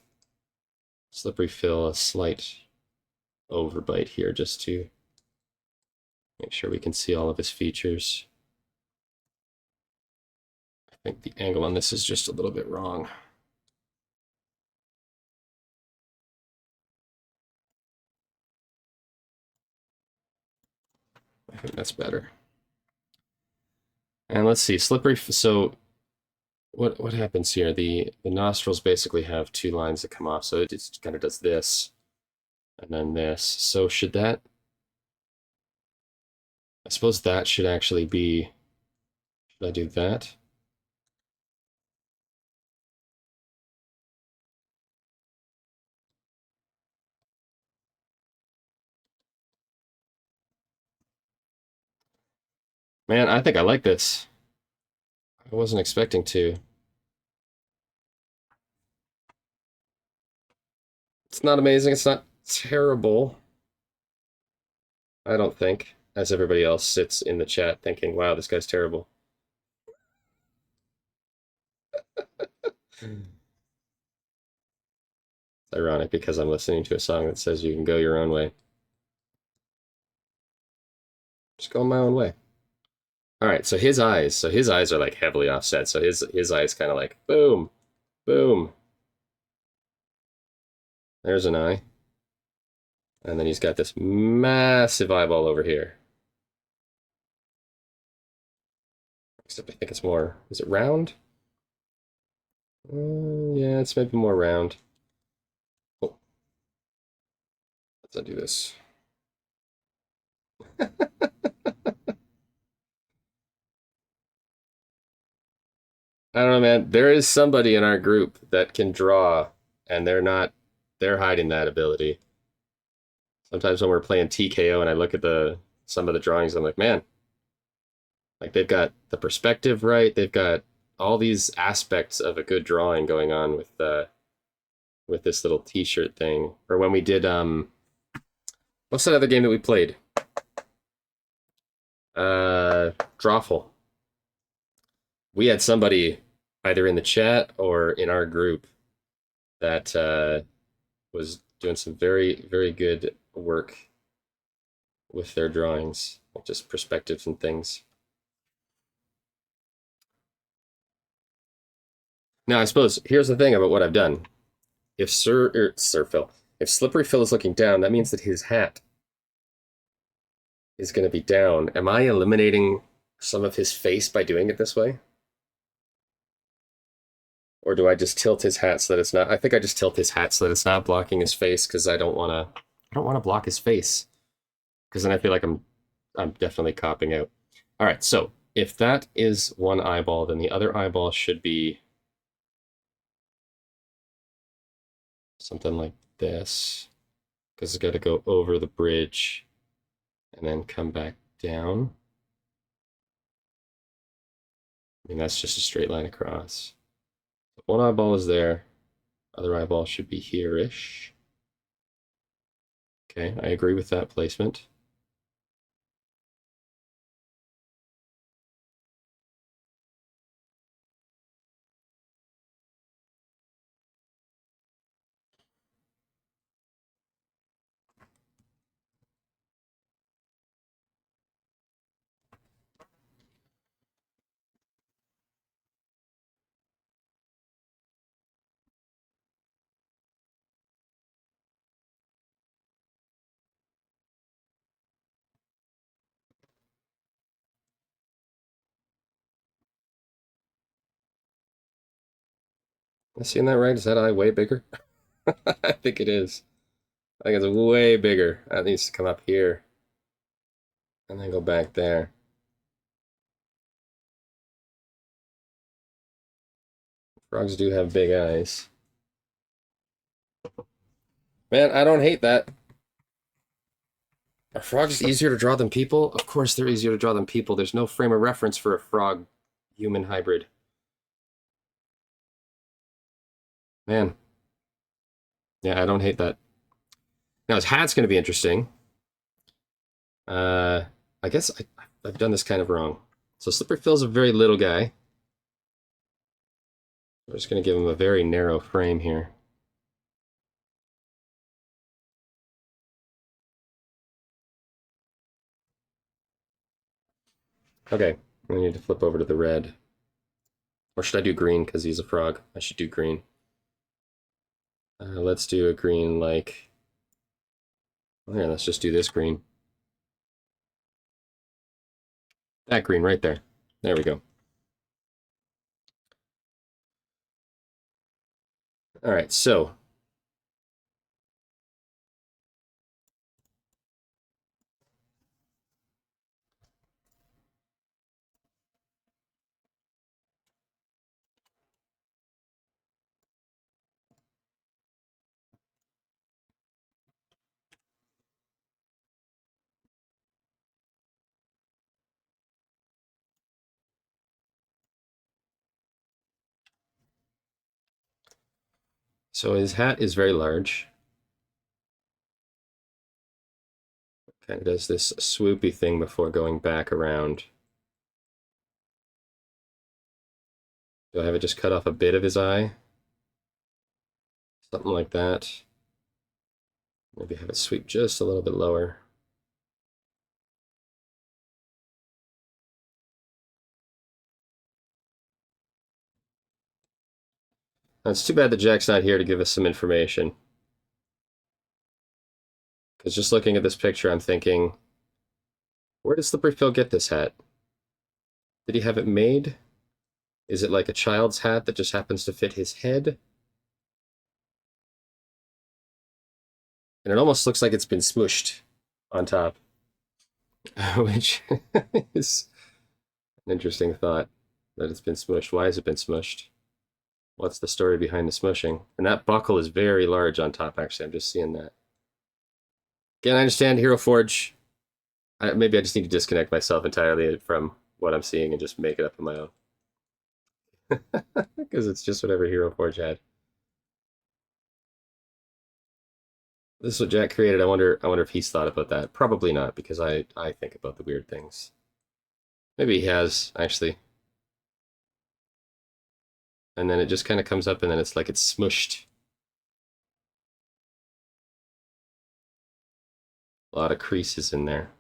Slippery Phil a slight overbite here just to make sure we can see all of his features. I think the angle on this is just a little bit wrong. I think that's better. And let's see, Slippery. So what happens here? The nostrils basically have two lines that come off, so it just kind of does this, and then this. So should that? I suppose that should actually be. Should I do that? Man, I think I like this. I wasn't expecting to. It's not amazing. It's not terrible. I don't think, as everybody else sits in the chat thinking, wow, this guy's terrible. It's ironic because I'm listening to a song that says you can go your own way. Just go my own way. All right, so his eyes. So his eyes are like heavily offset. So his eyes kind of like boom, boom. There's an eye. And then he's got this massive eyeball over here. Except I think it's more, is it round? Yeah, it's maybe more round. Oh, let's undo this. I don't know, man. There is somebody in our group that can draw, and they're hiding that ability. Sometimes when we're playing TKO and I look at some of the drawings, I'm like, man, like they've got the perspective right. They've got all these aspects of a good drawing going on with this little T-shirt thing. Or when we did what's that other game that we played? Drawful. We had somebody either in the chat or in our group that was doing some very, very good work with their drawings, just perspectives and things. Now, I suppose here's the thing about what I've done. If Sir Phil, if Slippery Phil is looking down, that means that his hat is going to be down. Am I eliminating some of his face by doing it this way? Or do I just tilt his hat so that it's not? I think I just tilt his hat so that it's not blocking his face because I don't want to block his face. Because then I feel like I'm I'm definitely copping out. All right, so if that is one eyeball, then the other eyeball should be something like this, because it's got to go over the bridge and then come back down. I mean, that's just a straight line across. One eyeball is there. Other eyeball should be here-ish. Okay, I agree with that placement. Am I seeing that right? Is that eye way bigger? I think it is. I think it's way bigger. That needs to come up here and then go back there. Frogs do have big eyes. Man, I don't hate that. Are frogs easier to draw than people? Of course they're easier to draw than people. There's no frame of reference for a frog-human hybrid. Man. Yeah, I don't hate that. Now his hat's going to be interesting. Uh, I guess I've done this kind of wrong. So Slippery Phil's a very little guy. We're just going to give him a very narrow frame here. Okay, I need to flip over to the red. Or should I do green because he's a frog? I should do green. Let's do a green like... Here, let's just do this green. That green right there. There we go. All right, so his hat is very large. Kind of does this swoopy thing before going back around. Do I have it just cut off a bit of his eye? Something like that. Maybe have it sweep just a little bit lower. Now, it's too bad that Jack's not here to give us some information. Because just looking at this picture, I'm thinking, where did Slippery Phil get this hat? Did he have it made? Is it like a child's hat that just happens to fit his head? And it almost looks like it's been smooshed on top. Which is an interesting thought, that it's been smushed. Why has it been smushed? What's the story behind the smushing? And that buckle is very large on top, actually. I'm just seeing that. Again, I understand Hero Forge. Maybe I just need to disconnect myself entirely from what I'm seeing and just make it up on my own. Because it's just whatever Hero Forge had. This is what Jack created. I wonder if he's thought about that. Probably not, because I think about the weird things. Maybe he has, actually. And then it just kind of comes up and then it's like it's smushed. A lot of creases in there.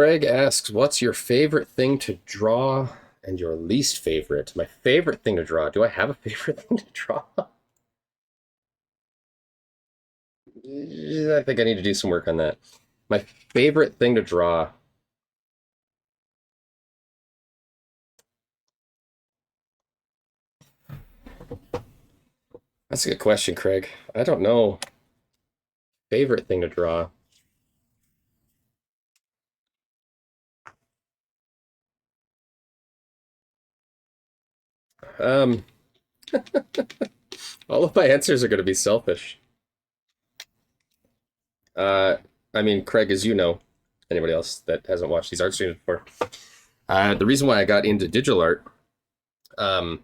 Greg asks, "What's your favorite thing to draw and your least favorite?" My favorite thing to draw. Do I have a favorite thing to draw? I think I need to do some work on that. My favorite thing to draw. That's a good question, Craig. I don't know. Favorite thing to draw. Um, all of my answers are going to be selfish. Uh, I mean, Craig, as you know, anybody else that hasn't watched these art streams before, the reason why I got into digital art, um,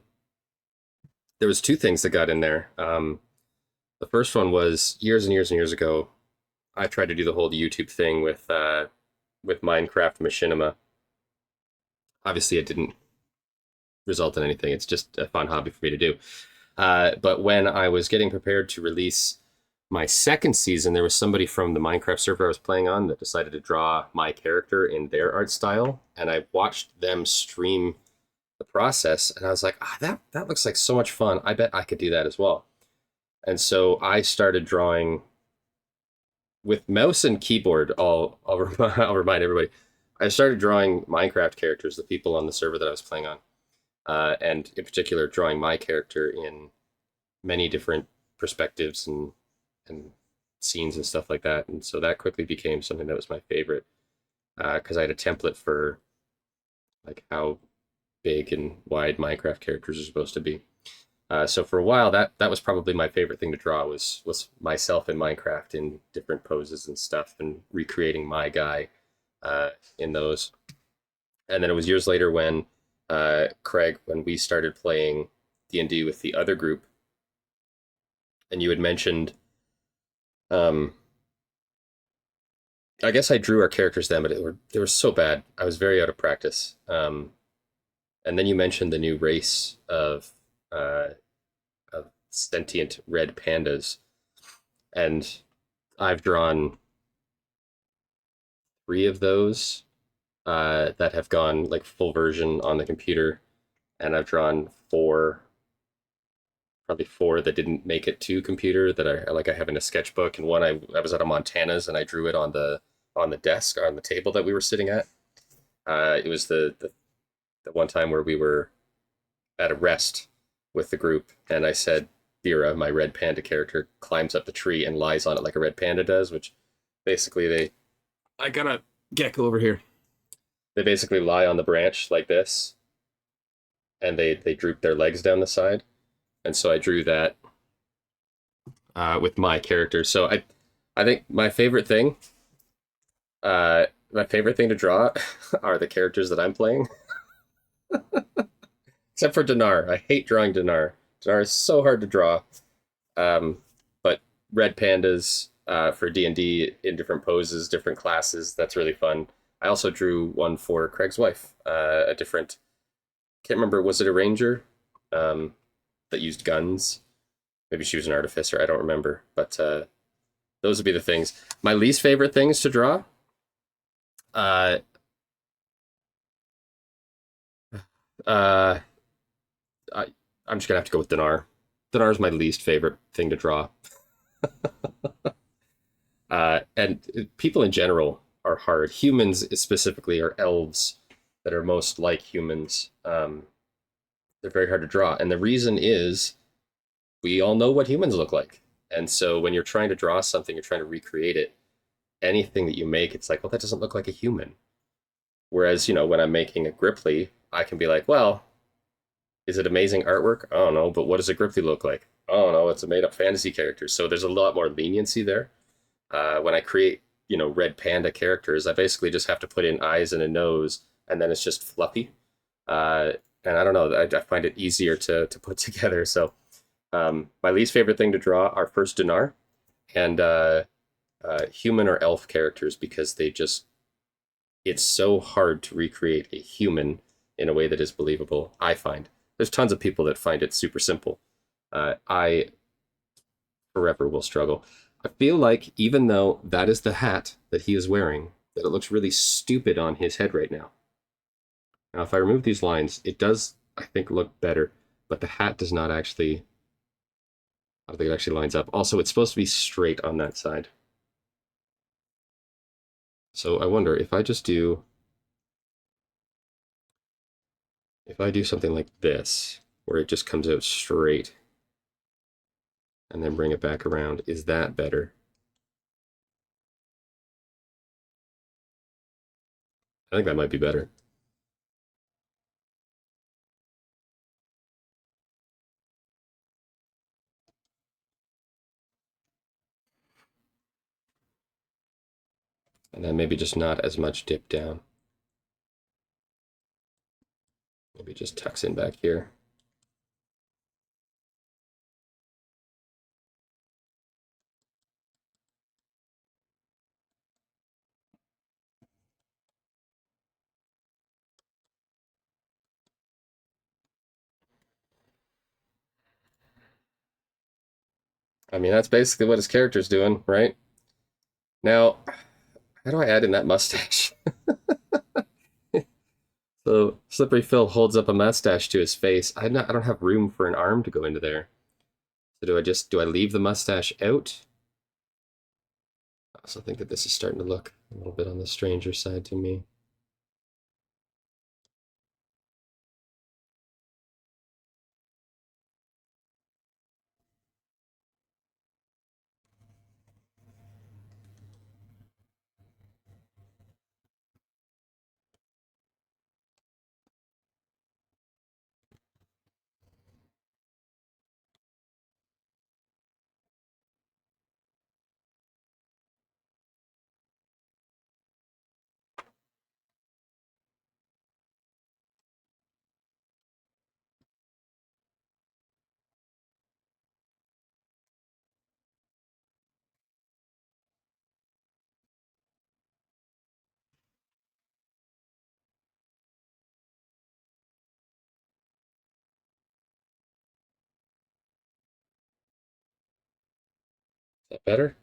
there was two things that got in there. The first one was years and years and years ago. I tried to do the whole YouTube thing with Minecraft Machinima. Obviously, it didn't result in anything. It's just a fun hobby for me to do. But when I was getting prepared to release my second season, there was somebody from the Minecraft server I was playing on that decided to draw my character in their art style, and I watched them stream the process, and I was like, that looks like so much fun. I bet I could do that as well. And so I started drawing with mouse and keyboard. I'll remind everybody. I started drawing Minecraft characters, the people on the server that I was playing on, and in particular, drawing my character in many different perspectives and scenes and stuff like that. And so that quickly became something that was my favorite because I had a template for like how big and wide Minecraft characters are supposed to be. So for a while, that was probably my favorite thing to draw was myself in Minecraft in different poses and stuff, and recreating my guy in those. And then it was years later when Craig, when we started playing D&D with the other group, and you had mentioned, um, I guess I drew our characters then, but they were so bad. I was very out of practice. And then you mentioned the new race of sentient red pandas, and I've drawn three of those that have gone like full version on the computer, and I've drawn probably four that didn't make it to computer that I have in a sketchbook, and one I was out of Montana's and I drew it on the desk or on the table that we were sitting at. It was the one time where we were at a rest with the group, and I said, Bira, my red panda character, climbs up the tree and lies on it like a red panda does, which basically I got a gecko over here. They basically lie on the branch like this, and they droop their legs down the side. And so I drew that with my character. So I think my favorite thing to draw are the characters that I'm playing. Except for Dinar. I hate drawing Dinar. Dinar is so hard to draw. But red pandas for D&D in different poses, different classes. That's really fun. I also drew one for Craig's wife. A different, can't remember, was it a ranger that used guns? Maybe she was an artificer. I don't remember. But those would be the things. My least favorite things to draw. Uh, uh, I, I'm just gonna have to go with Dinar. Dinar is my least favorite thing to draw. And people in general are hard. Humans specifically are elves that are most like humans. They're very hard to draw, and the reason is we all know what humans look like. And so when you're trying to draw something, you're trying to recreate it. Anything that you make, it's like, well, that doesn't look like a human. Whereas, when I'm making a Gripply, I can be like, well, is it amazing artwork? I don't know, but what does a Gripply look like? I don't know. It's a made up fantasy character. So there's a lot more leniency there. When I create, red panda characters, I basically just have to put in eyes and a nose, and then it's just fluffy. And I don't know, I find it easier to put together. So my least favorite thing to draw are first Dinar and human or elf characters, because it's so hard to recreate a human in a way that is believable, I find. There's tons of people that find it super simple. I forever will struggle. I feel like even though that is the hat that he is wearing, that it looks really stupid on his head right now. Now, if I remove these lines, it does, I think, look better, but the hat does not actually, I don't think it actually lines up. Also, it's supposed to be straight on that side. So I wonder if I just do, if I do something like this, where it just comes out straight, and then bring it back around, is that better? I think that might be better. And then maybe just not as much dip down. Maybe just tucks in back here. I mean, that's basically what his character's doing, right? Now, how do I add in that mustache? So Slippery Phil holds up a mustache to his face. I don't have room for an arm to go into there. So do I leave the mustache out? I also think that this is starting to look a little bit on the stranger side to me. Is that better?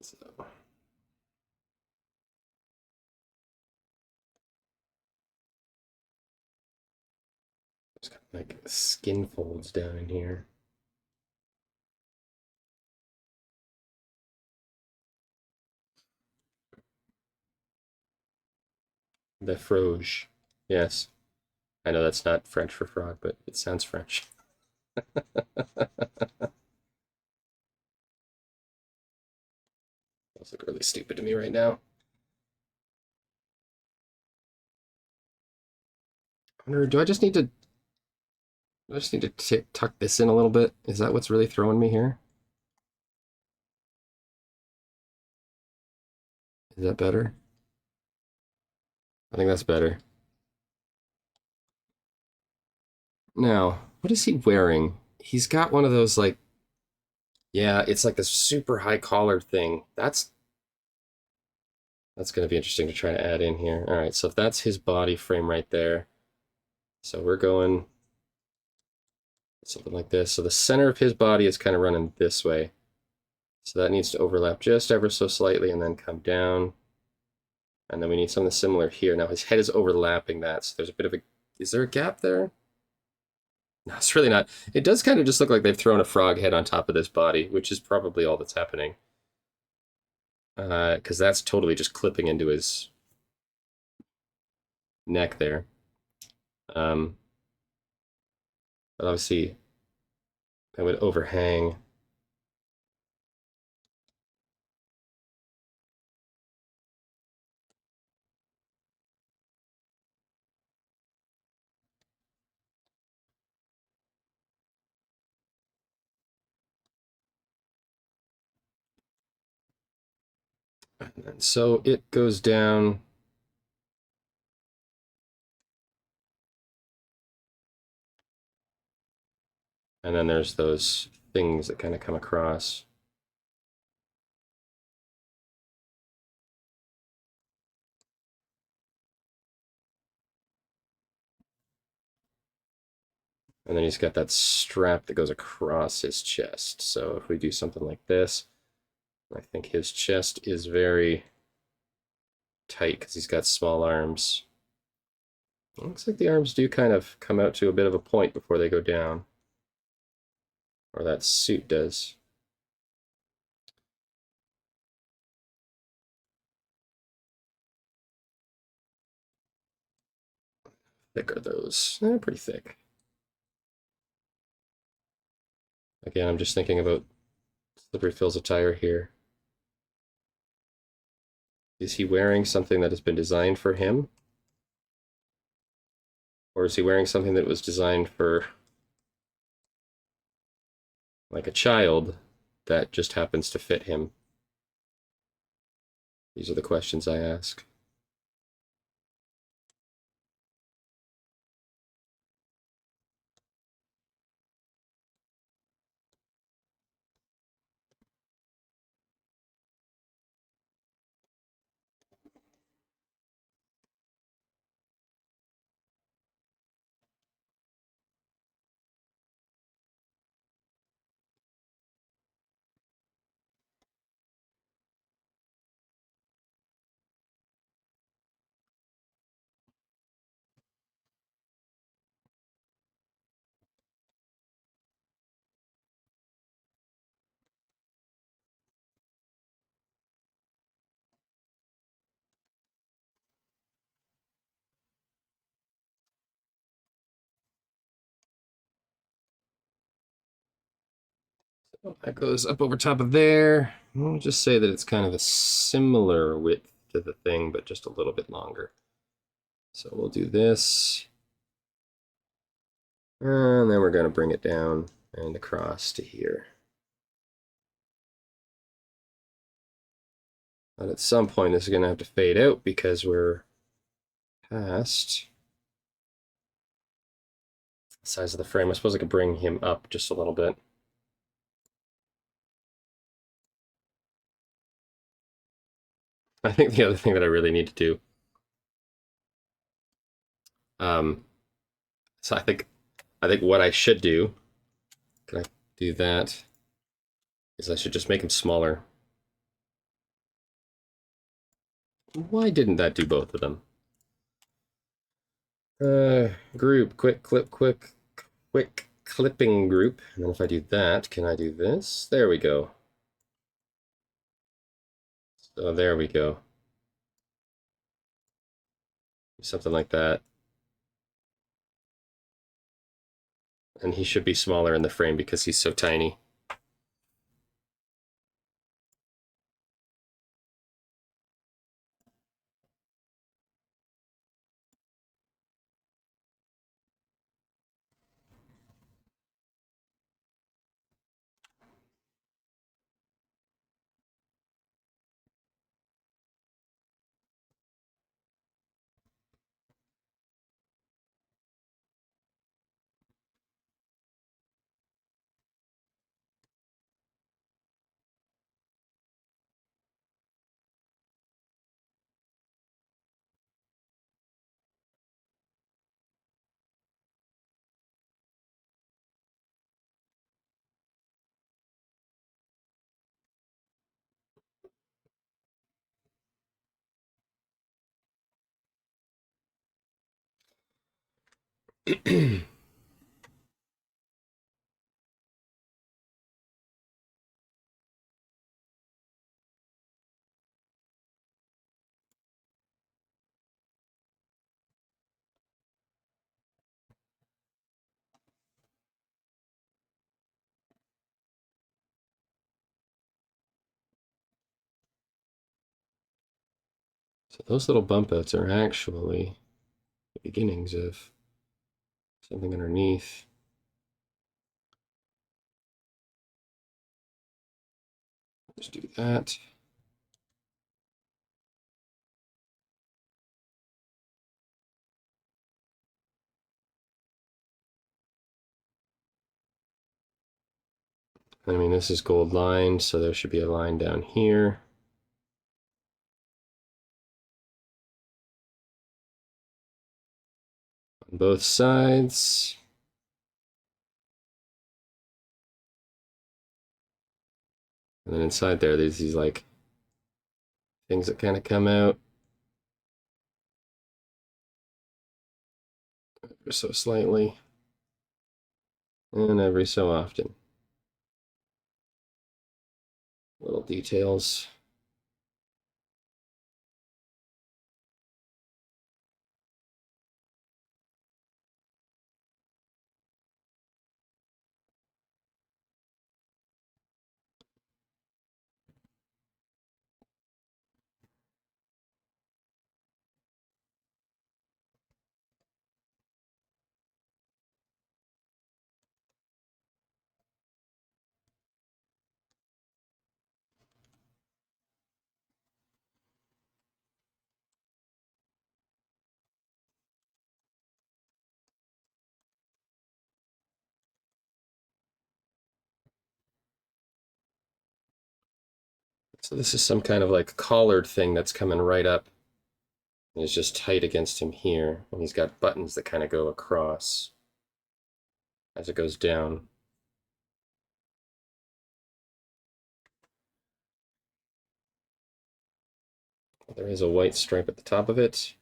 So, there's kind of like skin folds down in here. The froge. Yes. I know that's not French for frog, but it sounds French. Those look really stupid to me right now. I wonder, I just need to tuck this in a little bit? Is that what's really throwing me here? Is that better? I think that's better. Now, what is he wearing? He's got one of those like, yeah, it's like this super high collar thing. That's going to be interesting to try to add in here. All right, so if that's his body frame right there, so we're going something like this. So the center of his body is kind of running this way. So that needs to overlap just ever so slightly and then come down. And then we need something similar here. Now his head is overlapping that, so there's a bit of a, is there a gap there? No, it's really not. It does kind of just look like they've thrown a frog head on top of this body, which is probably all that's happening. Because that's totally just clipping into his neck there. Um, but obviously, that would overhang. And so it goes down. And then there's those things that kind of come across. And then he's got that strap that goes across his chest. So if we do something like this, I think his chest is very tight because he's got small arms. It looks like the arms do kind of come out to a bit of a point before they go down. Or that suit does. Thick are those? They're pretty thick. Again, I'm just thinking about Slippery Phil's attire here. Is he wearing something that has been designed for him? Or is he wearing something that was designed for like a child that just happens to fit him? These are the questions I ask. That goes up over top of there. We'll just say that it's kind of a similar width to the thing, but just a little bit longer. So we'll do this. And then we're going to bring it down and across to here. But at some point, this is going to have to fade out because we're past the size of the frame. I suppose I could bring him up just a little bit. I think the other thing that I really need to do, so I think what I should do, can I do that, is I should just make him smaller. Why didn't that do both of them? Group, quick clipping group. And then if I do that, can I do this? There we go. So there we go. Something like that. And he should be smaller in the frame because he's so tiny. So those little bump outs are actually the beginnings of something underneath. Let's do that. I mean, this is gold lined, so there should be a line down here. On both sides. And then inside there, there's these like things that kind of come out ever so slightly and every so often. Little details. So this is some kind of like collared thing that's coming right up and is just tight against him here. And he's got buttons that kind of go across as it goes down. There is a white stripe at the top of it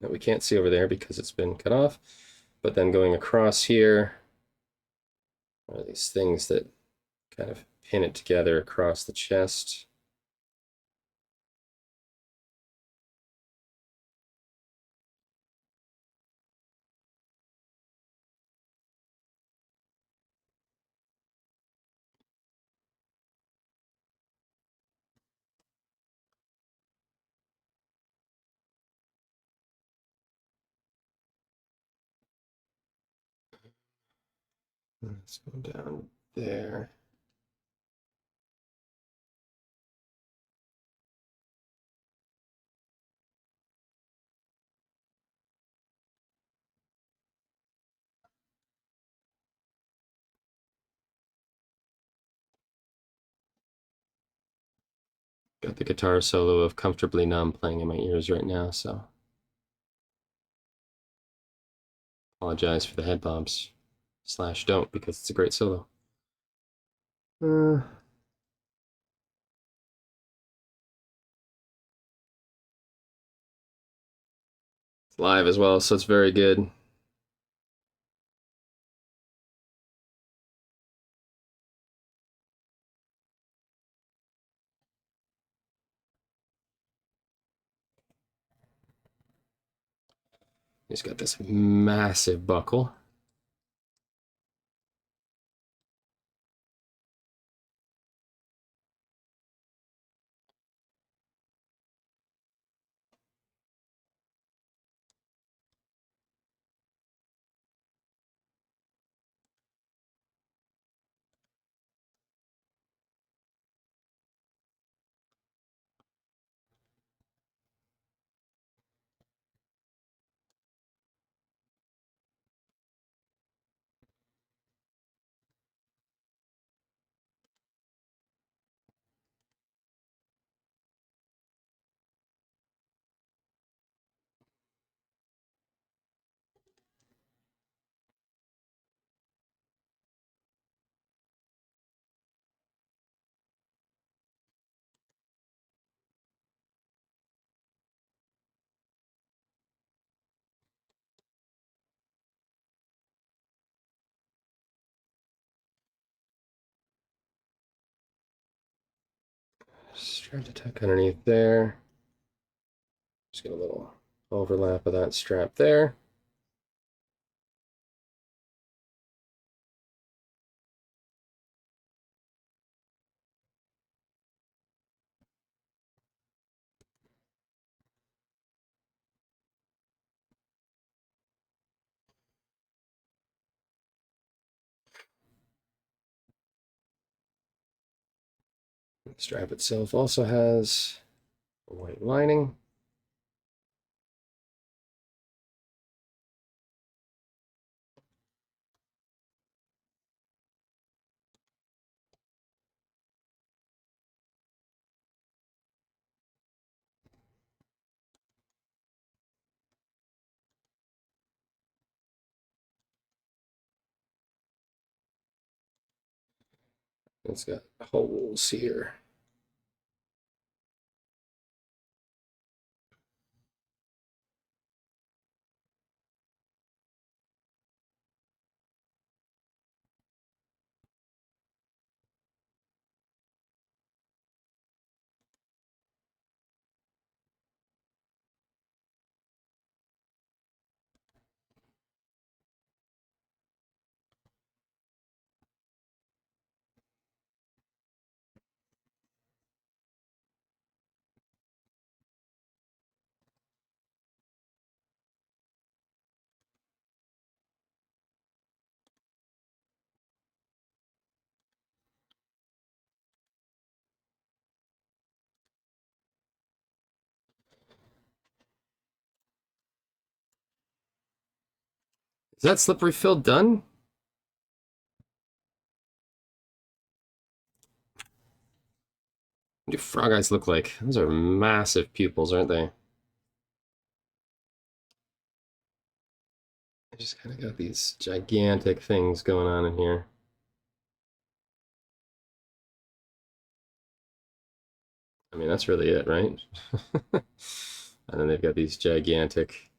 that we can't see over there because it's been cut off. But then going across here are these things that kind of pin it together across the chest. Let's go down there. Got the guitar solo of Comfortably Numb playing in my ears right now, so apologize for the head bumps. Slash don't, because it's a great solo. It's live as well, so it's very good. He's got this massive buckle. Strap to tuck underneath there. Just get a little overlap of that strap there. The strap itself also has a white lining. It's got holes here. Is that slippery fill done? What do frog eyes look like? Those are massive pupils, aren't they? I just kind of got these gigantic things going on in here. I mean, that's really it, right? And then they've got these gigantic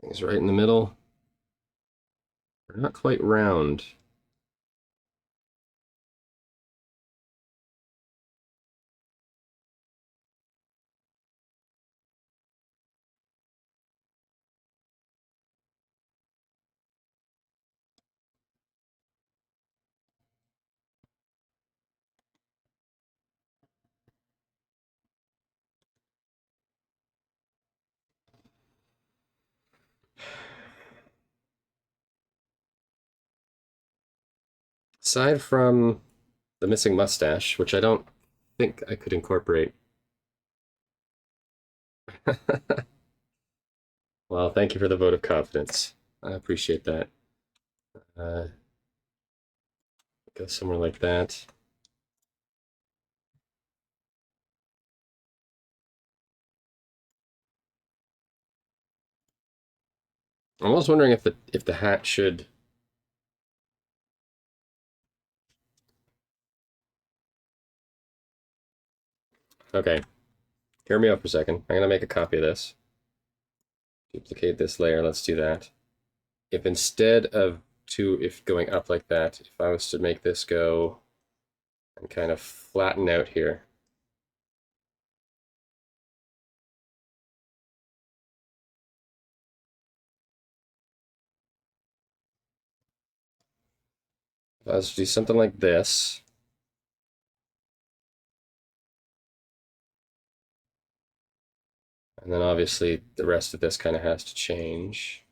things right in the middle. They're not quite round. Aside from the missing mustache, which I don't think I could incorporate. Well, thank you for the vote of confidence. I appreciate that. Uh, go somewhere like that. I'm almost wondering if the hat should. Okay, hear me out for a second. I'm gonna make a copy of this. Duplicate this layer. Let's do that. If instead of if going up like that, if I was to make this go and kind of flatten out here. If I was to do something like this. And then obviously the rest of this kind of has to change.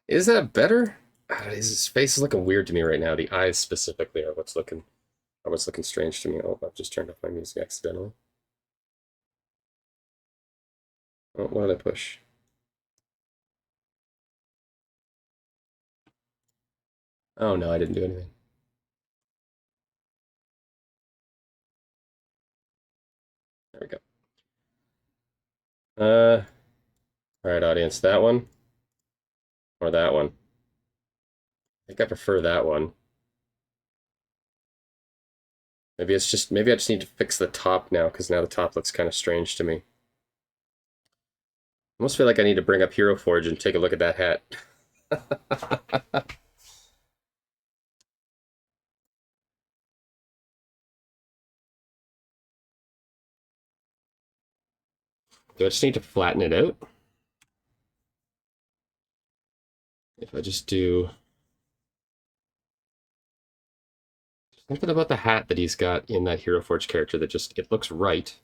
Is that better? His face is looking weird to me right now. The eyes specifically are what's looking strange to me. Oh, I've just turned off my music accidentally. Oh, what did I push? Oh no, I didn't do anything. There we go. All right, audience, that one or that one? I think I prefer that one. Maybe I just need to fix the top now because now the top looks kind of strange to me. almost feel like I need to bring up Hero Forge and take a look at that hat. Do I just need to flatten it out? If I just do something about the hat that he's got in that Hero Forge character that just, it looks right.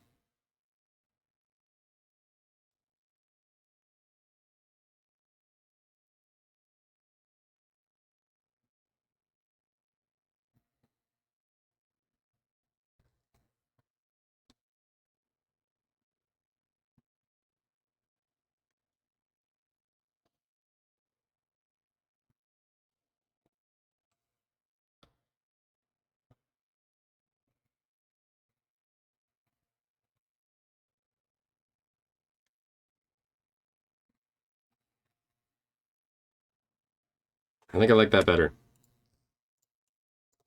I think I like that better.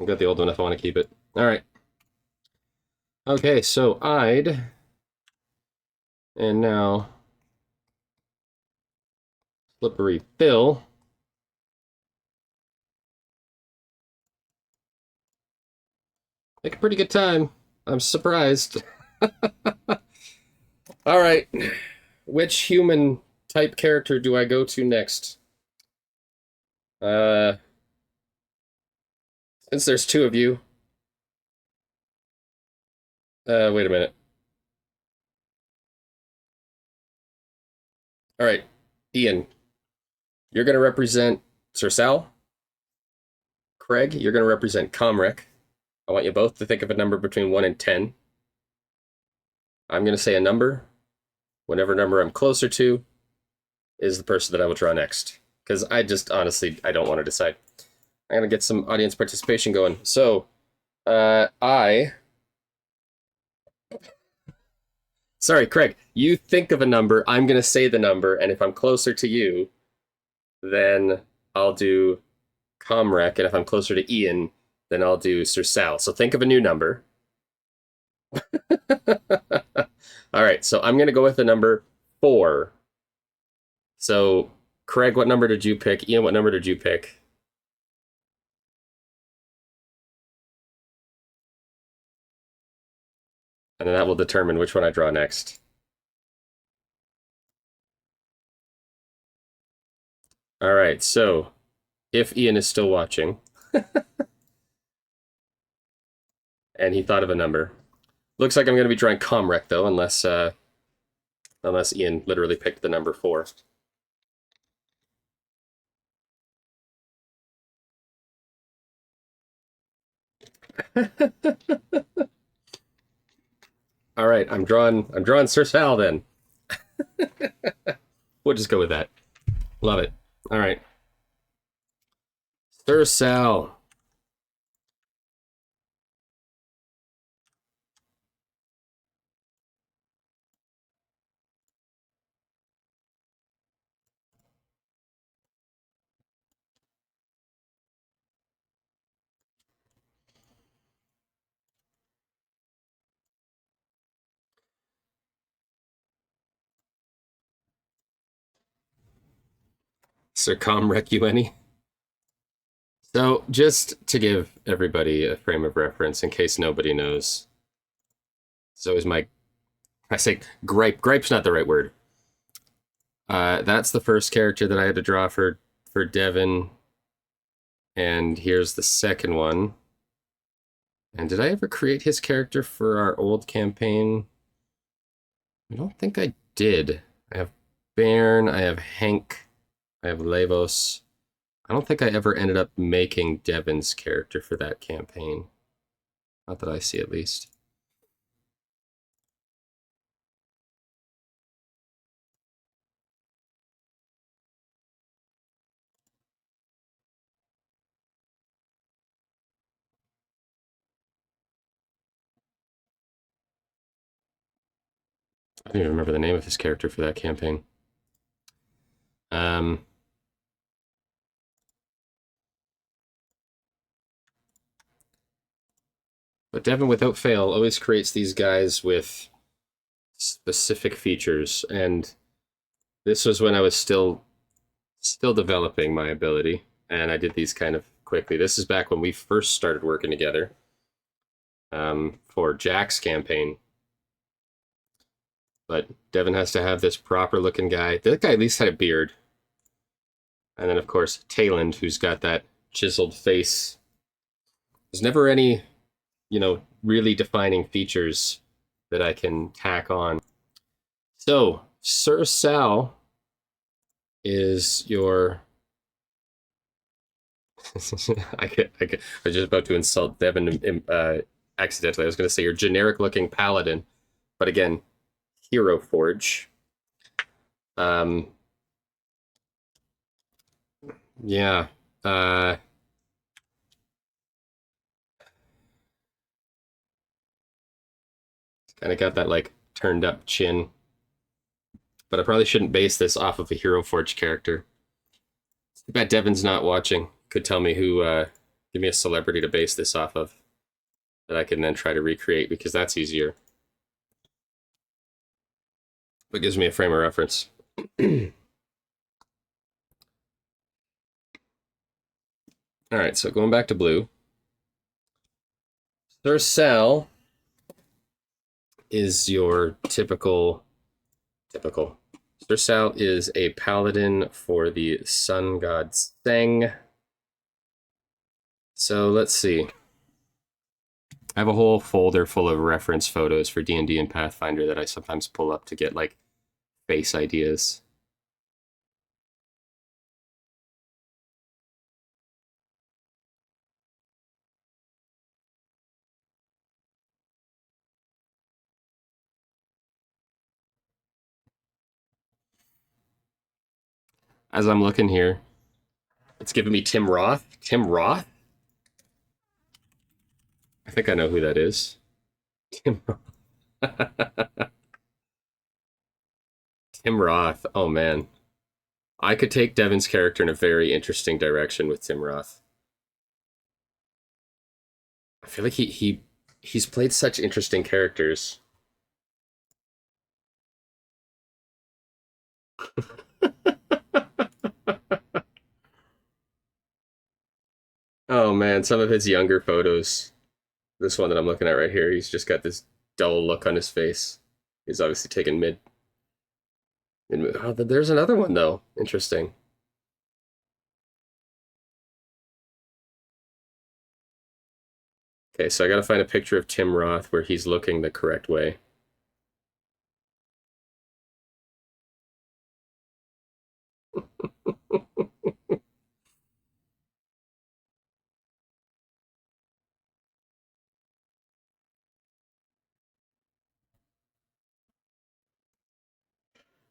I've got the old one if I want to keep it. All right. Okay, so I'd, and now Slippery Bill. Make a pretty good time. I'm surprised. All right. Which human type character do I go to next? Since there's two of you. Wait a minute. All right, Ian, you're going to represent Sir Sal. Craig, you're going to represent Comrec. I want you both to think of a number between 1 and 10. I'm going to say a number. Whatever number I'm closer to is the person that I will draw next. Because I just, honestly, I don't want to decide. I'm going to get some audience participation going. So, Sorry, Craig, you think of a number, I'm going to say the number, and if I'm closer to you, then I'll do Comrec, and if I'm closer to Ian, then I'll do Sir Sal. So think of a new number. All right, so I'm going to go with the number 4. So, Craig, what number did you pick? Ian, what number did you pick? And then that will determine which one I draw next. All right, so if Ian is still watching, and he thought of a number, looks like I'm going to be drawing Comrec, though, unless Ian literally picked the number 4. All right, I'm drawing Sir Sal then. We'll just go with that. Love it. All right. Sir Sal. Sir Comrec Ueni. So, just to give everybody a frame of reference in case nobody knows. So is my, I say gripe. Gripe's not the right word. That's the first character that I had to draw for Devin. And here's the second one. And did I ever create his character for our old campaign? I don't think I did. I have Bairn, I have Hank, I have Levos. I don't think I ever ended up making Devin's character for that campaign. Not that I see, at least. I don't even remember the name of his character for that campaign. But Devin, without fail, always creates these guys with specific features. And This was when I was still developing my ability, and I did these kind of quickly. This is back when we first started working together for Jack's campaign. But Devin has to have this proper looking guy. That guy at least had a beard. And then, of course, Tayland, who's got that chiseled face. There's never any, really defining features that I can tack on. So, Sir Sal is your. I was just about to insult Devin accidentally. I was going to say your generic looking paladin, but again, Hero Forge. Um, yeah. Uh, kind of got that like turned up chin, but I probably shouldn't base this off of a Hero Forge character. I bet Devin's not watching. Could tell me who. Give me a celebrity to base this off of that I can then try to recreate because that's easier. But gives me a frame of reference. All right, so going back to blue, Sir Sal is your typical. Sir Sal is a paladin for the sun god Seng. So let's see. I have a whole folder full of reference photos for D&D and Pathfinder that I sometimes pull up to get like face ideas. As I'm looking here, it's giving me Tim Roth. Tim Roth? I think I know who that is. Tim Tim Roth. Oh man. I could take Devin's character in a very interesting direction with Tim Roth. I feel like he's played such interesting characters. Oh man, some of his younger photos. This one that I'm looking at right here, he's just got this dull look on his face. He's obviously taken mid. Oh, there's another one though. Interesting. Okay, so I gotta find a picture of Tim Roth where he's looking the correct way.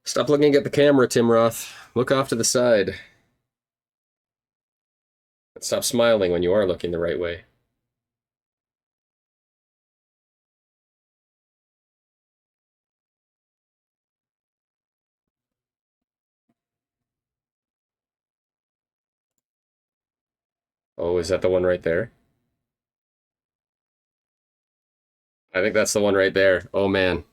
Stop looking at the camera, Tim Roth. Look off to the side. Stop smiling when you are looking the right way. Oh, is that the one right there? I think that's the one right there. Oh man.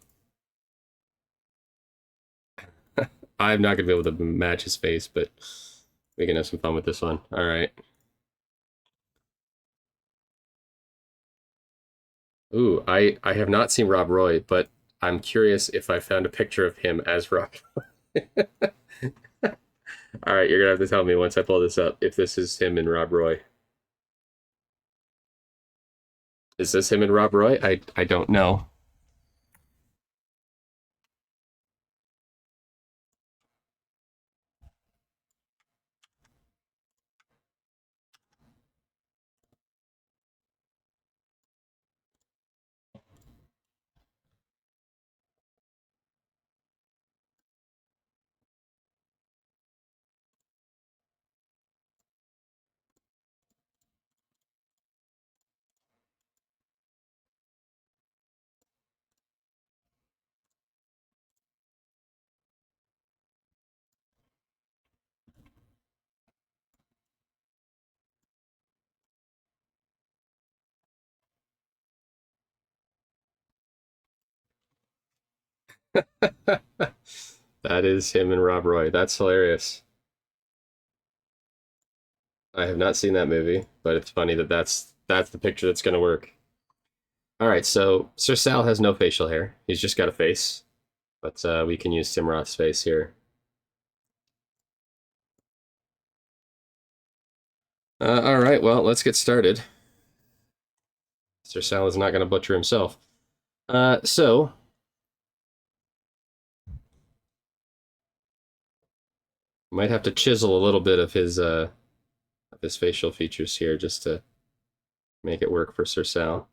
I'm not gonna be able to match his face, but we can have some fun with this one. All right. Ooh, I have not seen Rob Roy, but I'm curious if I found a picture of him as Rob. All right, you're gonna have to tell me once I pull this up if this is him and Rob Roy. Is this him and Rob Roy? I don't know. That is him and Rob Roy. That's hilarious. I have not seen that movie, but it's funny that that's the picture that's going to work. All right, so Sir Sal has no facial hair. He's just got a face, but we can use Tim Roth's face here. All right, well, let's get started. Sir Sal is not going to butcher himself. So might have to chisel a little bit of his facial features here just to make it work for Sir Sal.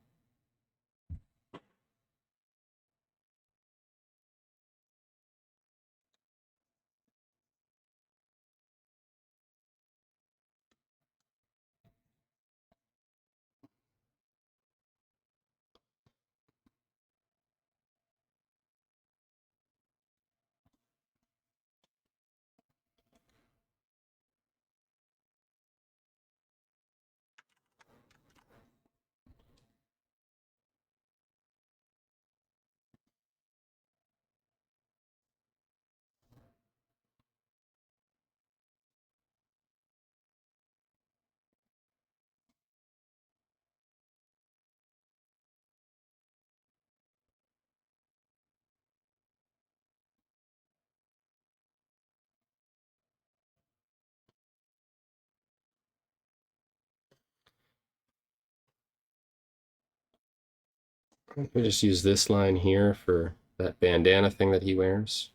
We just use this line here for that bandana thing that he wears.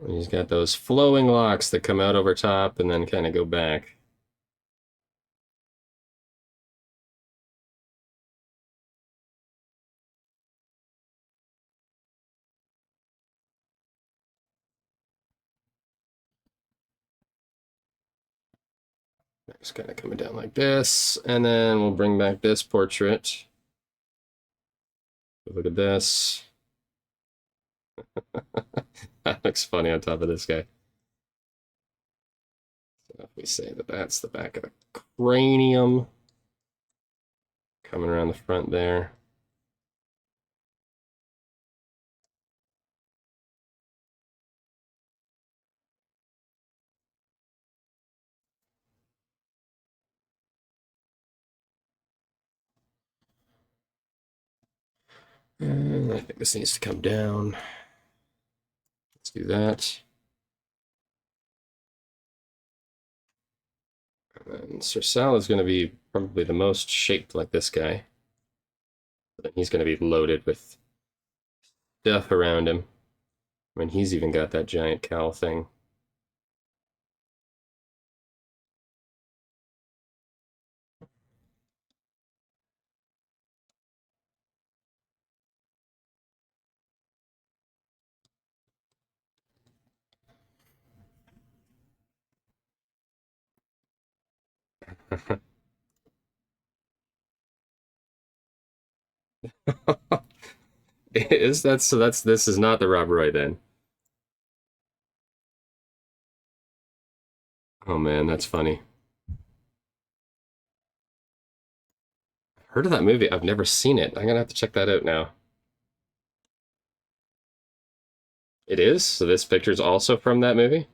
And he's got those flowing locks that come out over top and then kind of go back. Just kind of coming down like this, and then we'll bring back this portrait. Look at this. That looks funny on top of this guy. So if we say that that's the back of the cranium, coming around the front there. And I think this needs to come down. Let's do that. And Sir Sal is going to be probably the most shaped like this guy. But he's going to be loaded with stuff around him. I mean, he's even got that giant cowl thing. Is that so? That's this is not the Rob Roy then. Oh man, that's funny. Heard of that movie? I've never seen it. I'm gonna have to check that out now. It is? So this picture is also from that movie?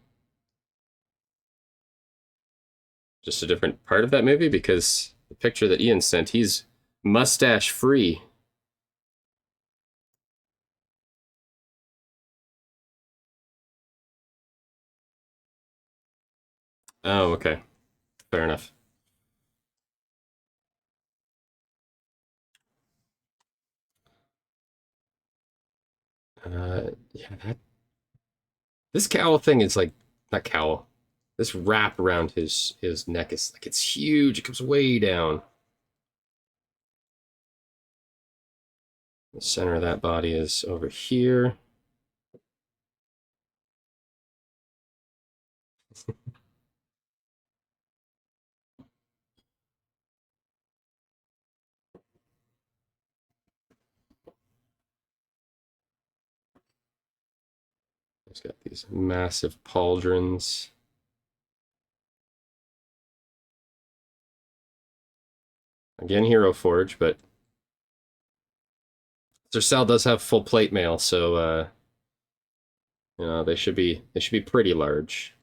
Just a different part of that movie? Because the picture that Ian sent, he's mustache free. Oh, okay. Fair enough. Yeah, this cowl thing is like not cowl. This wrap around his neck is like it's huge. It comes way down. The center of that body is over here. It's got these massive pauldrons. Again, Hero Forge, but Zercel does have full plate mail, so they should be pretty large.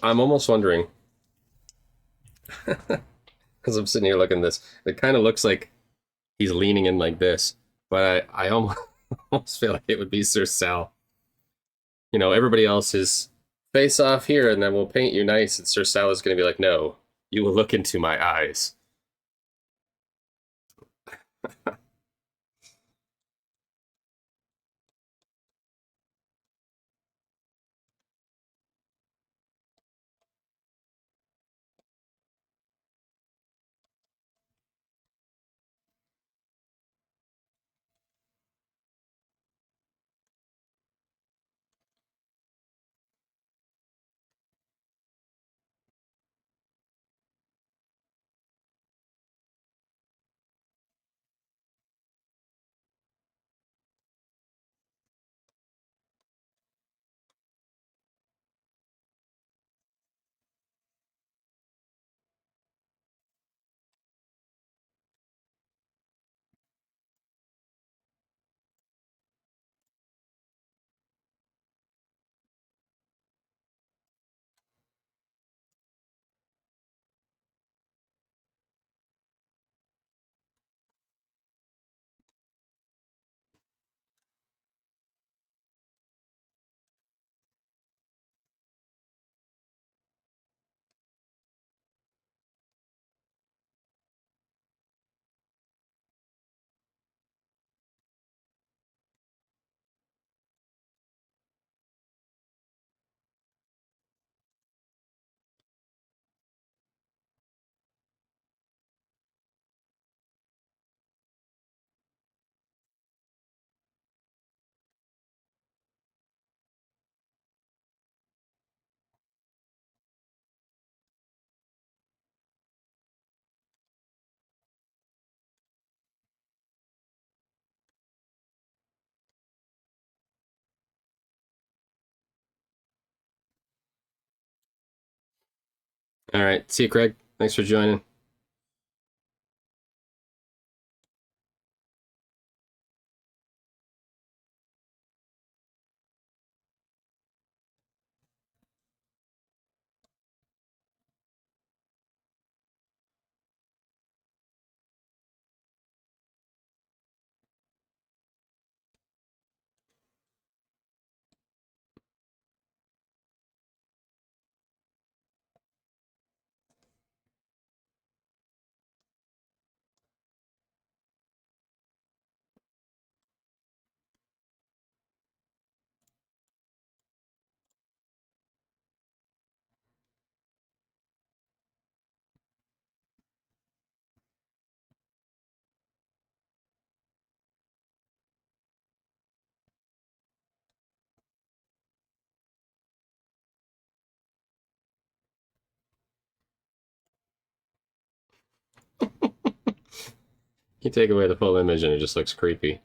I'm almost wondering, because I'm sitting here looking at this, it kind of looks like he's leaning in like this, but I almost, almost feel like it would be Sir Sal. Everybody else is face off here, and then we'll paint you nice, and Sir Sal is going to be like, no, you will look into my eyes. All right, see you, Craig. Thanks for joining. You take away the full image, and it just looks creepy.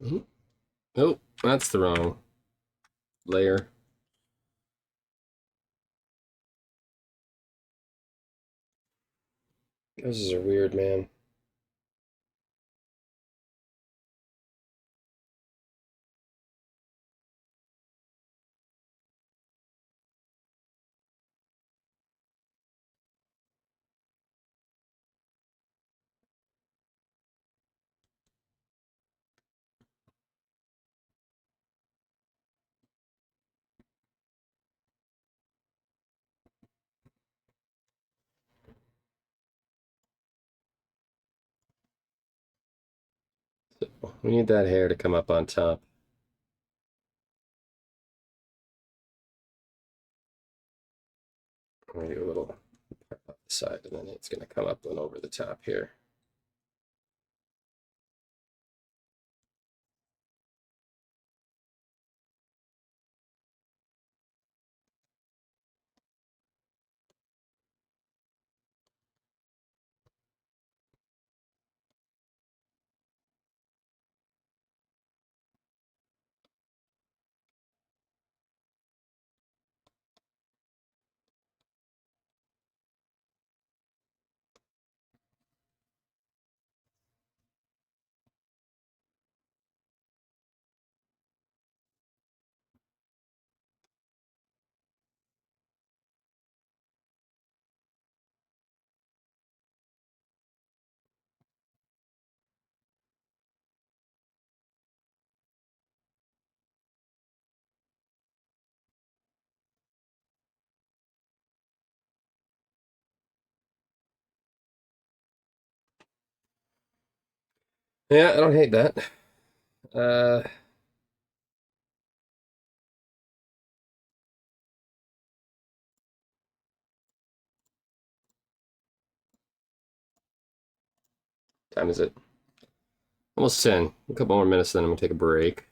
Mhm. Oh, that's the wrong layer. Those are weird, man. We need that hair to come up on top. I'm gonna do a little up the side, and then it's gonna come up and over the top here. Yeah, I don't hate that. Uh, time is it? Almost 10. A couple more minutes, then I'm gonna take a break. I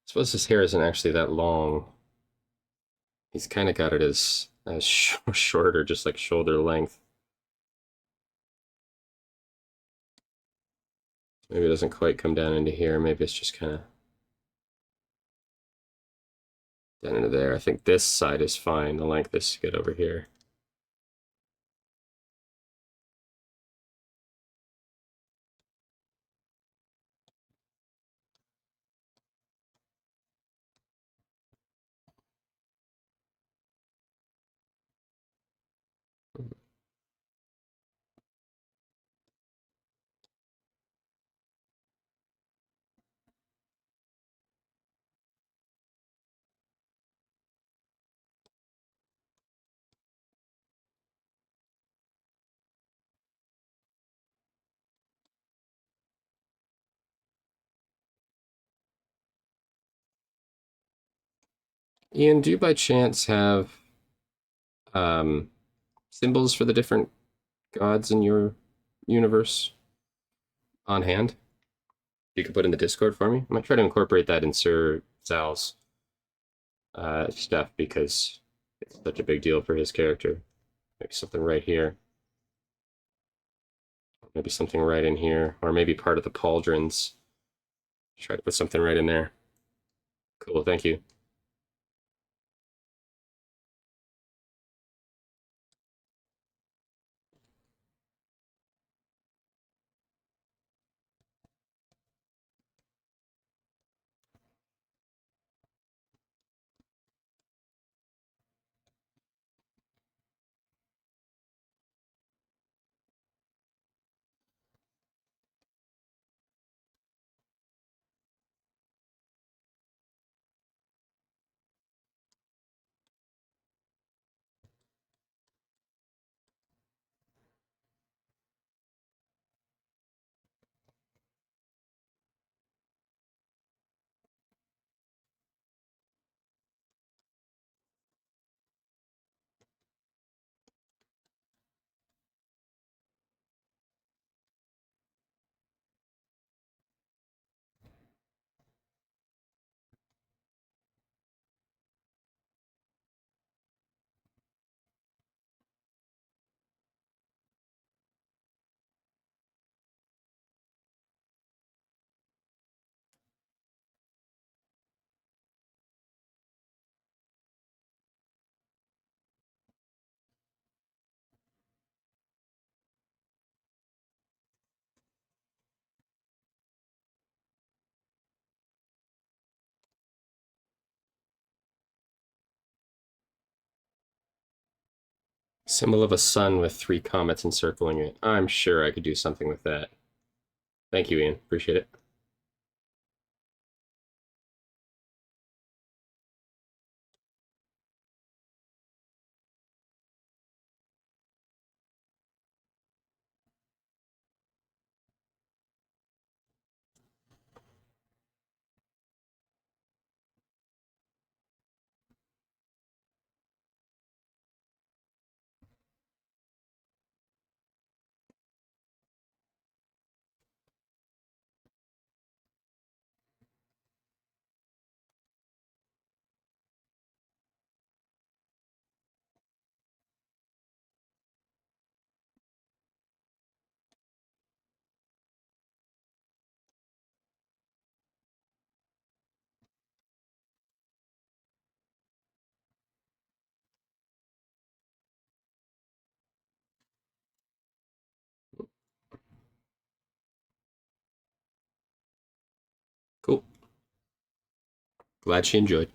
suppose his hair isn't actually that long. He's kind of got it as shorter, just like shoulder length. Maybe it doesn't quite come down into here. Maybe it's just kind of down into there. I think this side is fine. The length is good over here. Ian, do you by chance have um, symbols for the different gods in your universe? on hand you could put in the Discord for me? I might try to incorporate that in Sir Sal's stuff because it's such a big deal for his character. Maybe something right here. Maybe something right in here. Or maybe part of the pauldrons. Try to put something right in there. Cool, thank you. Symbol of a sun with three comets encircling it. I'm sure I could do something with that. Thank you, Ian. Appreciate it. Cool. Glad she enjoyed.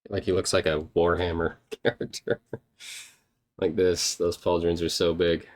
Like he looks like a Warhammer character. Like this. Those pauldrons are so big.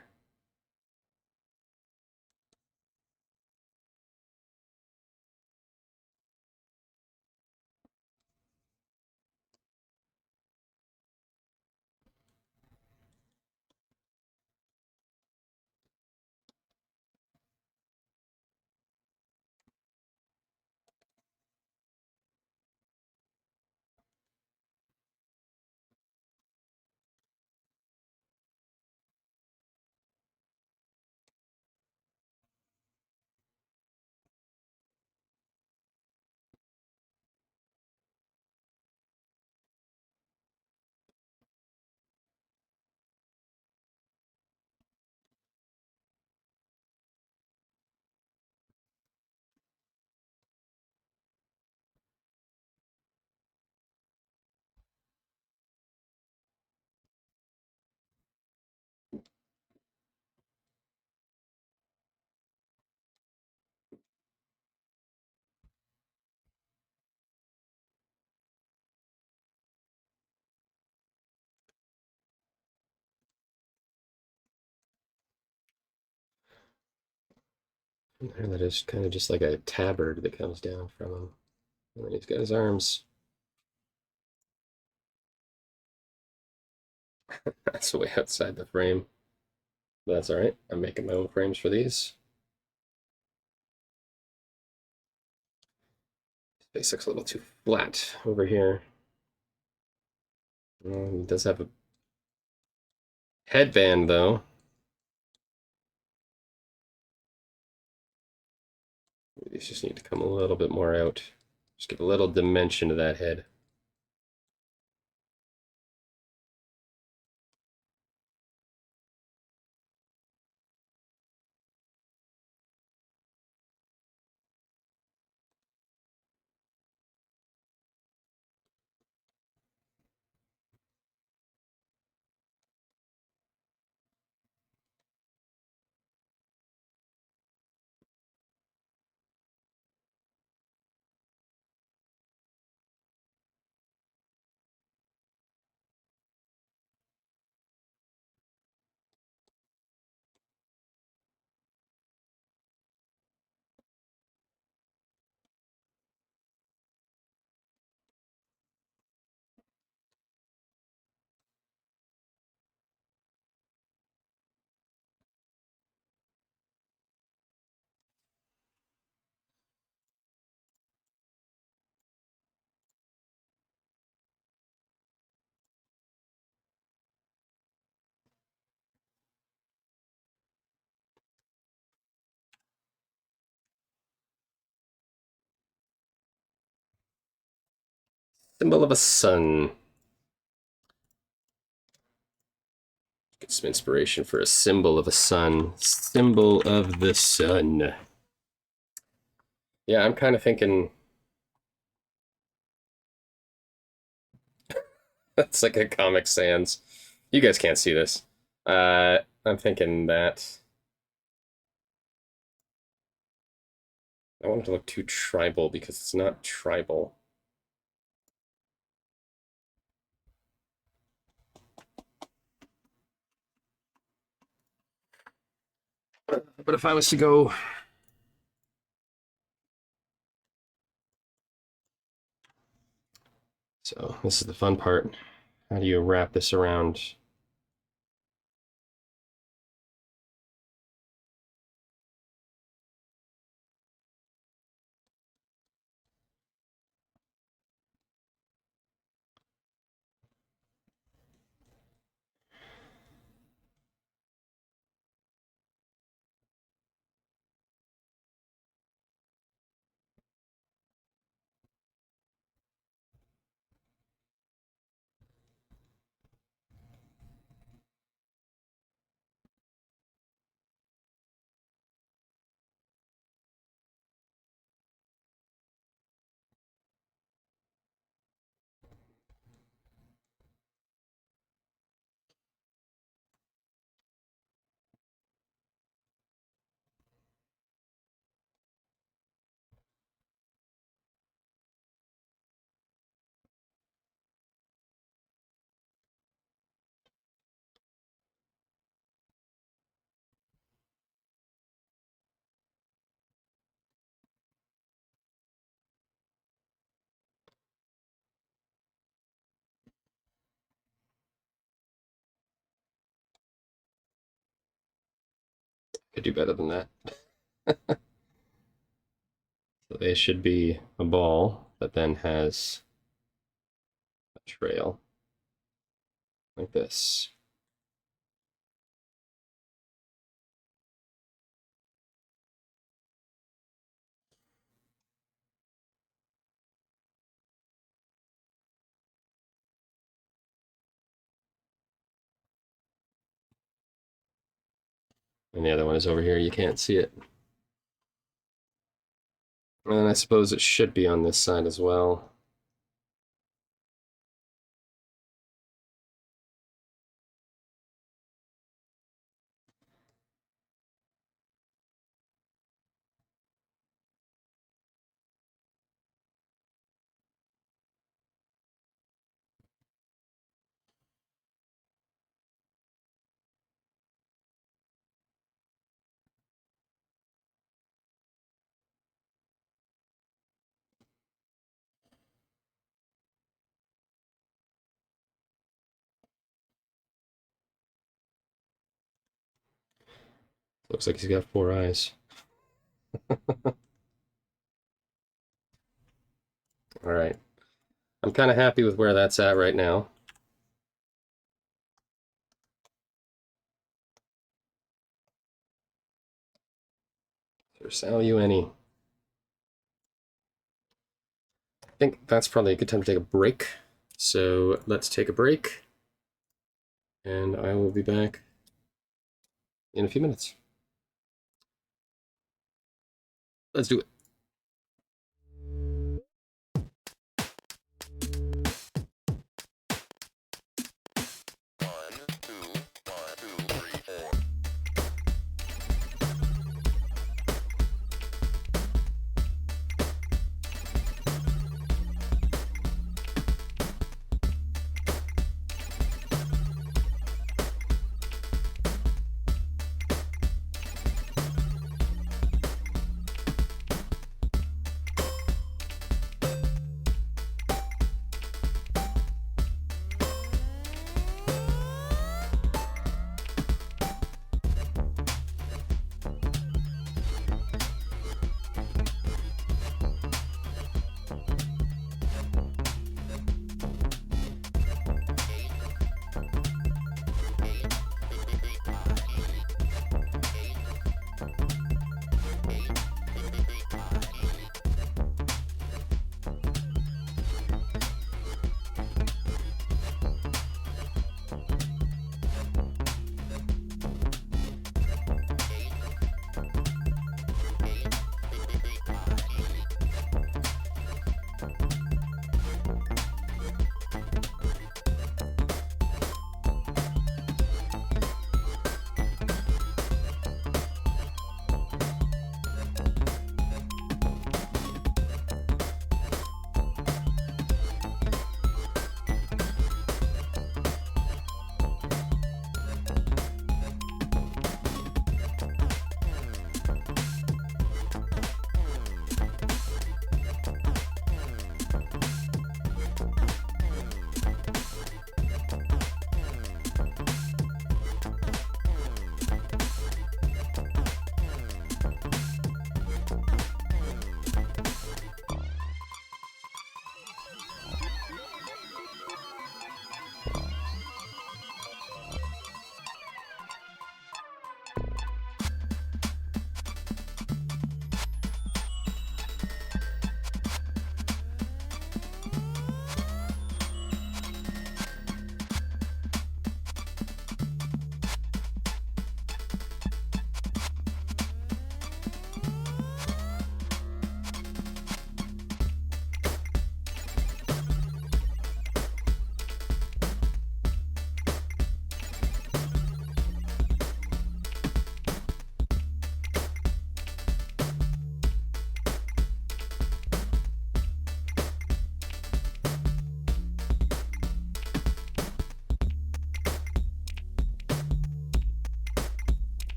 And that is kind of just like a tabard that comes down from him. And then he's got his arms. That's way outside the frame. But that's all right. I'm making my own frames for these. His face looks a little too flat over here. He does have a headband, though. These just need to come a little bit more out. Just give a little dimension to that head. Symbol of a sun. Get some inspiration for a symbol of a sun. Symbol of the sun. Yeah, I'm kind of thinking that's like a Comic Sans. You guys can't see this. I'm thinking that I want it to look too tribal because it's not tribal. But if I was to go, so this is the fun part. How do you wrap this around? Could do better than that. So they should be a ball that then has a trail like this. And the other one is over here. You can't see it. And I suppose it should be on this side as well. Looks like he's got 4 eyes. All right. I'm kind of happy with where that's at right now. There's L-U-N-E. I think that's probably a good time to take a break. So let's take a break. And I will be back in a few minutes. Let's do it.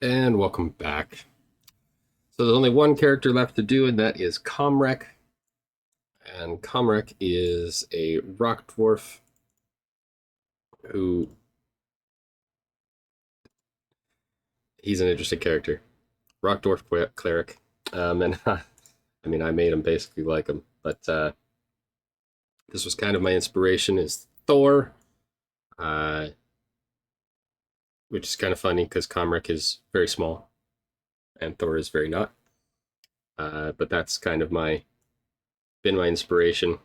And welcome back. So there's only one character left to do, and that is Comrek. And Comrek is a rock dwarf who he's an interesting character. Rock dwarf cleric. And I mean, I made him basically like him, but this was kind of my inspiration is Thor, uh, which is kind of funny because Comrek is very small and Thor is very not. But that's kind of been my inspiration.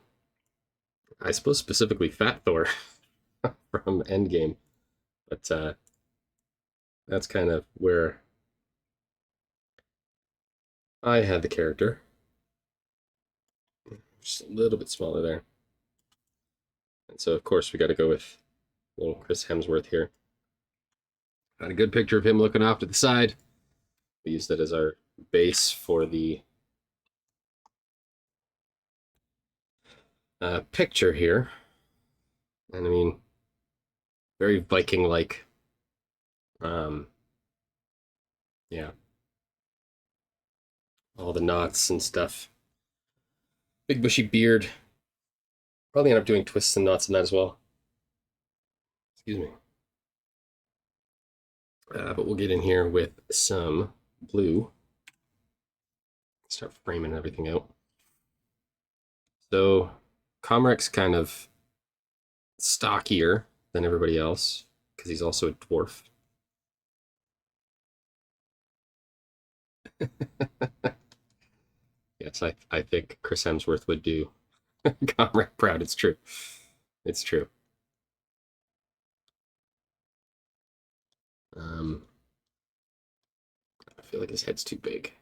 I suppose specifically Fat Thor from Endgame, but that's kind of where I had the character. Just a little bit smaller there. And so, of course, we got to go with little Chris Hemsworth here. Got a good picture of him looking off to the side. We use that as our base for the picture here. And I mean, very Viking-like. Yeah. All the knots and stuff. Big bushy beard. Probably end up doing twists and knots in that as well. Excuse me. But we'll get in here with some blue. Start framing everything out. So Comrek's kind of stockier than everybody else because he's also a dwarf. Yes, I think Chris Hemsworth would do Comrek proud. It's true. It's true. Um, I feel like his head's too big.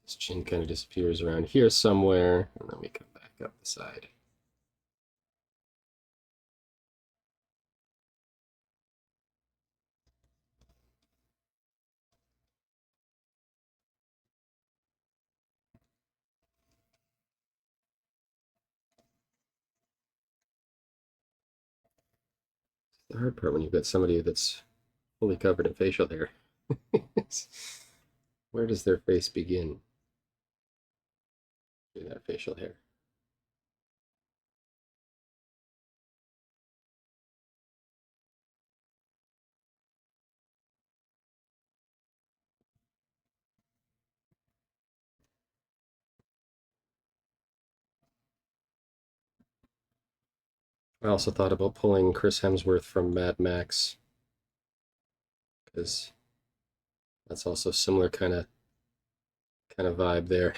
His chin kind of disappears around here somewhere, and then we come back up the side. The hard part when you've got somebody that's fully covered in facial hair. Where does their face begin? Do that facial hair. I also thought about pulling Chris Hemsworth from Mad Max because that's also similar kind of vibe there.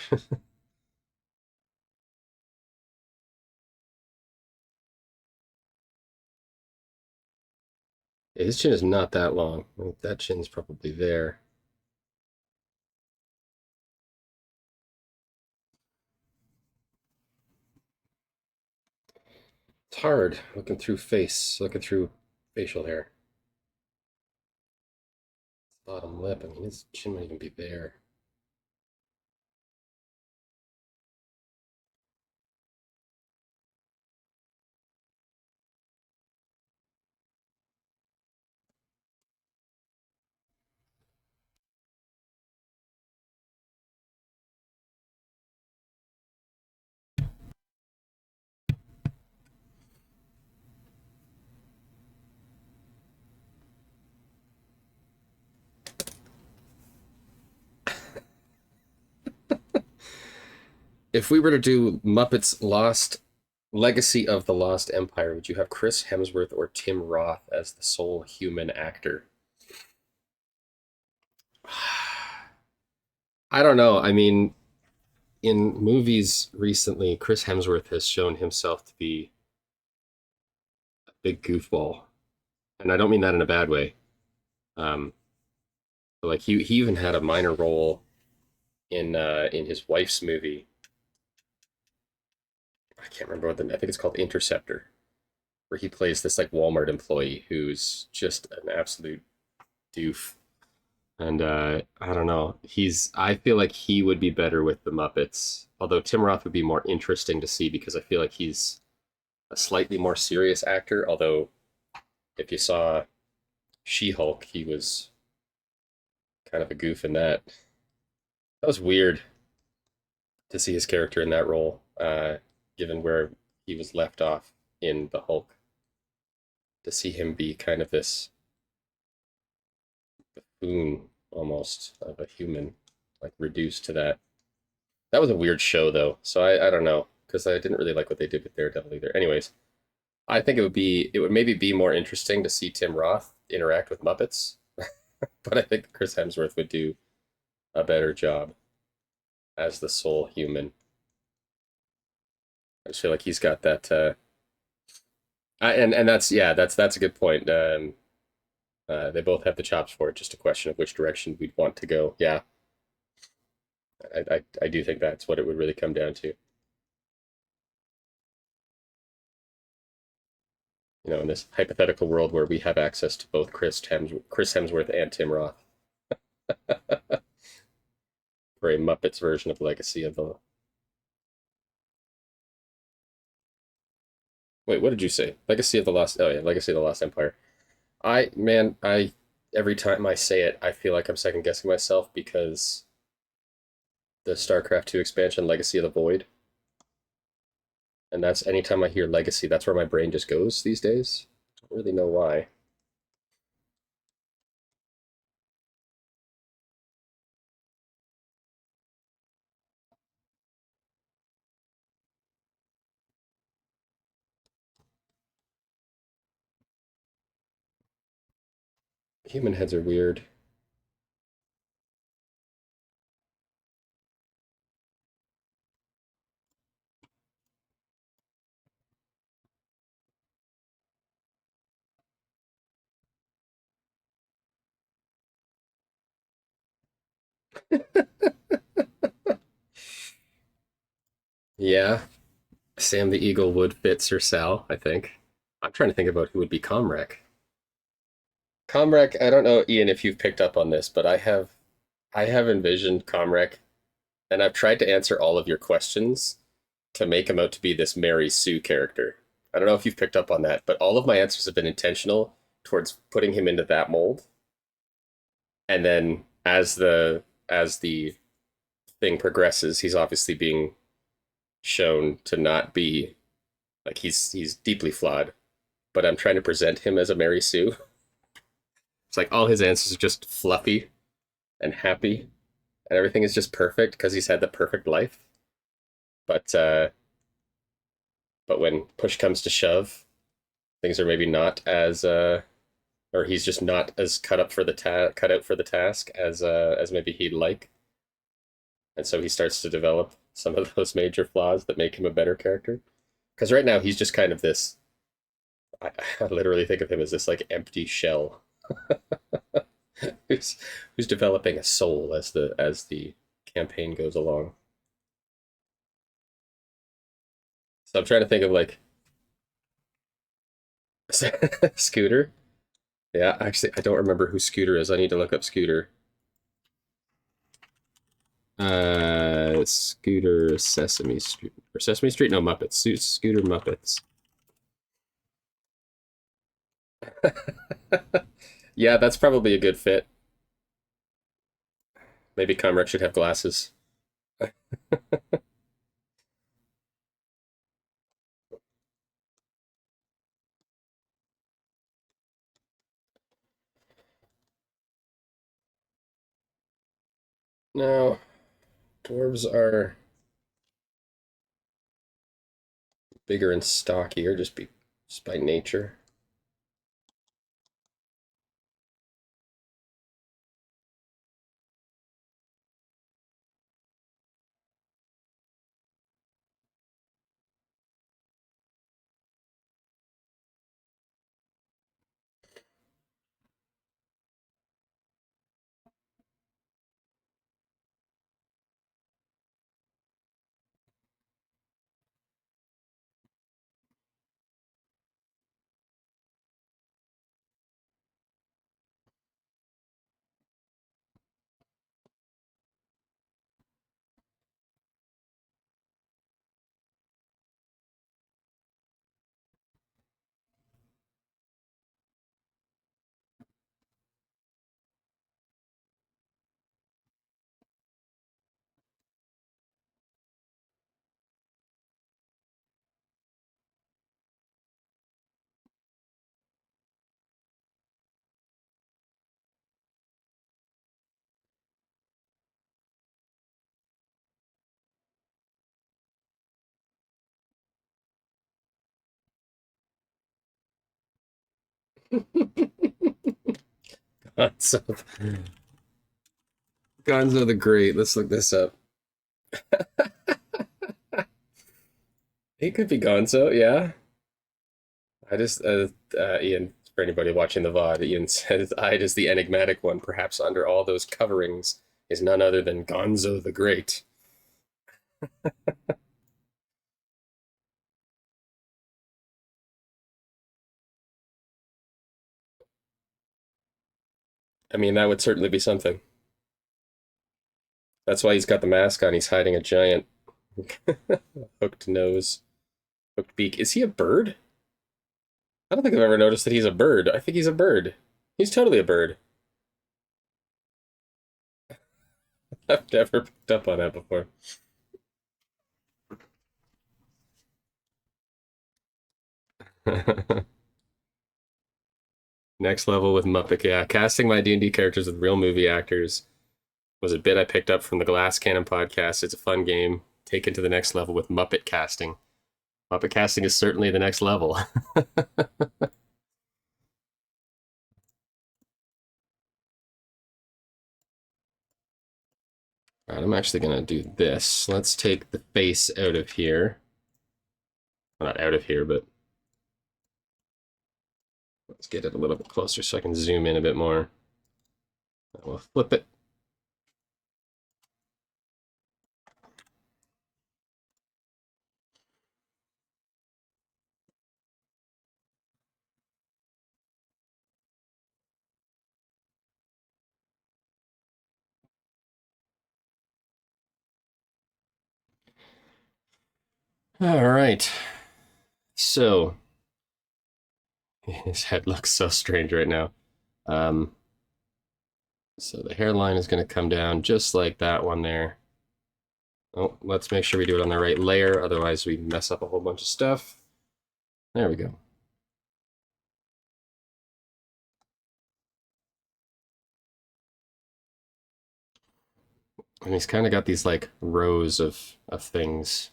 Yeah, his chin is not that long. I mean, that chin's probably there. It's hard looking through facial hair. Bottom lip. I mean, his chin might even be there. If we were to do Muppets Lost Legacy of the Lost Empire, would you have Chris Hemsworth or Tim Roth as the sole human actor? I don't know. I mean, in movies recently, Chris Hemsworth has shown himself to be a big goofball, and I don't mean that in a bad way. Um, but like he even had a minor role in his wife's movie. I can't remember what I think it's called Interceptor, where he plays this like Walmart employee who's just an absolute doof. And I don't know. I feel like he would be better with the Muppets. Although Tim Roth would be more interesting to see because I feel like he's a slightly more serious actor. Although if you saw She-Hulk, he was kind of a goof in that. That was weird to see his character in that role, given where he was left off in the Hulk. To see him be kind of this buffoon almost of a human, like reduced to that. That was a weird show though, so I don't know because I didn't really like what they did with Daredevil either. Anyways, I think it would maybe be more interesting to see Tim Roth interact with Muppets, but I think Chris Hemsworth would do a better job as the sole human. I just feel like he's got that. And that's yeah, that's a good point. They both have the chops for it. Just a question of which direction we'd want to go. Yeah, I do think that's what it would really come down to. You know, in this hypothetical world where we have access to both Chris Hemsworth and Tim Roth for a Muppets version of Legacy of the. Wait, what did you say? Legacy of the Lost. Oh yeah, Legacy of the Lost Empire. I every time I say it, I feel like I'm second guessing myself because the StarCraft 2 expansion, Legacy of the Void, and that's anytime I hear Legacy, that's where my brain just goes these days. I don't really know why. Human heads are weird. Yeah, Sam the Eagle would fit Sir Sal, I think. I'm trying to think about who would be Comrec. Comrec, I don't know, Ian, if you've picked up on this, but I have envisioned Comrec, and I've tried to answer all of your questions to make him out to be this Mary Sue character. I don't know if you've picked up on that, but all of my answers have been intentional towards putting him into that mold. And then as the thing progresses, he's obviously being shown to not be like he's deeply flawed. But I'm trying to present him as a Mary Sue. It's like all his answers are just fluffy and happy, and everything is just perfect because he's had the perfect life. But when push comes to shove, things are maybe not as or he's just not as cut out for the task as maybe he'd like, and so he starts to develop some of those major flaws that make him a better character. Because right now he's just kind of this. I literally think of him as this like empty shell who's who's developing a soul as the campaign goes along. So I'm trying to think of like Scooter. Yeah, actually, I don't remember who Scooter is. I need to look up Scooter. Scooter Sesame Street or Sesame Street? No, Muppets. Scooter Muppets. Yeah, that's probably a good fit. Maybe Comrade should have glasses. No, dwarves are bigger and stockier, just by nature. Gonzo, Gonzo the Great. Let's look this up. He could be Gonzo, yeah. I just, Ian, for anybody watching the VOD, Ian says, I just the enigmatic one, perhaps under all those coverings, is none other than Gonzo the Great. I mean, that would certainly be something. That's why he's got the mask on. He's hiding a giant hooked nose, hooked beak. Is he a bird? I don't think I've ever noticed that he's a bird. I think he's a bird. He's totally a bird. I've never picked up on that before. Next level with Muppet. Yeah, casting my D&D characters with real movie actors was a bit I picked up from the Glass Cannon podcast. It's a fun game. Taken to the next level with Muppet casting. Muppet casting is certainly the next level. All right, I'm actually going to do this. Let's take the face out of here. Well, not out of here, but let's get it a little bit closer so I can zoom in a bit more. We'll flip it. All right. So his head looks so strange right now. Um, so the hairline is going to come down just like that one there. Oh, let's make sure we do it on the right layer, otherwise we mess up a whole bunch of stuff. There we go. And he's kind of got these like rows of things.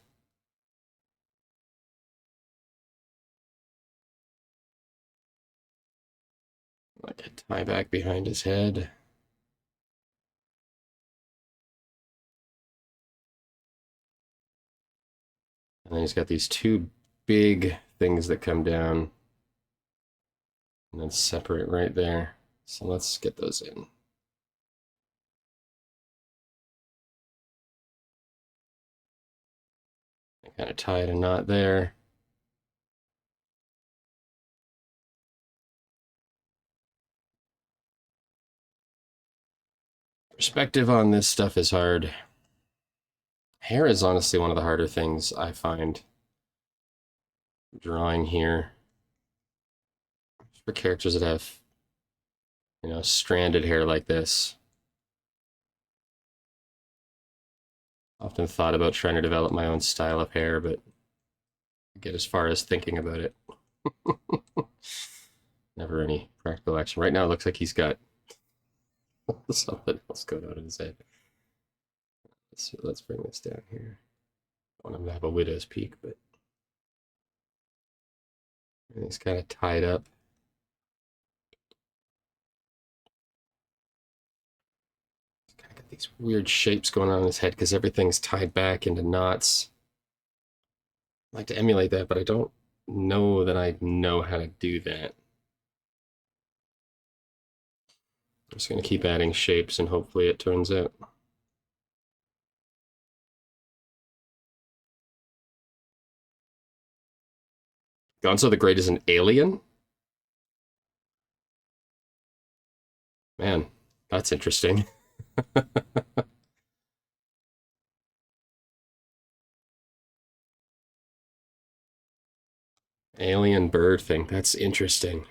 Like a tie back behind his head. And then he's got these two big things that come down and then separate right there. So let's get those in. I kind of tied a knot there. Perspective on this stuff is hard. Hair is honestly one of the harder things I find drawing here. For characters that have, stranded hair like this. Often thought about trying to develop my own style of hair, but get as far as thinking about it. Never any practical action. Right now it looks like he's got something else going on in his head. Let's bring this down here. I want him to have a widow's peak, but he's kind of tied up. He's kind of got these weird shapes going on in his head because everything's tied back into knots. I like to emulate that, but I don't know that I know how to do that. I'm just going to keep adding shapes and hopefully it turns out. Gonzo the Great is an alien? Man, that's interesting. Alien bird thing. That's interesting.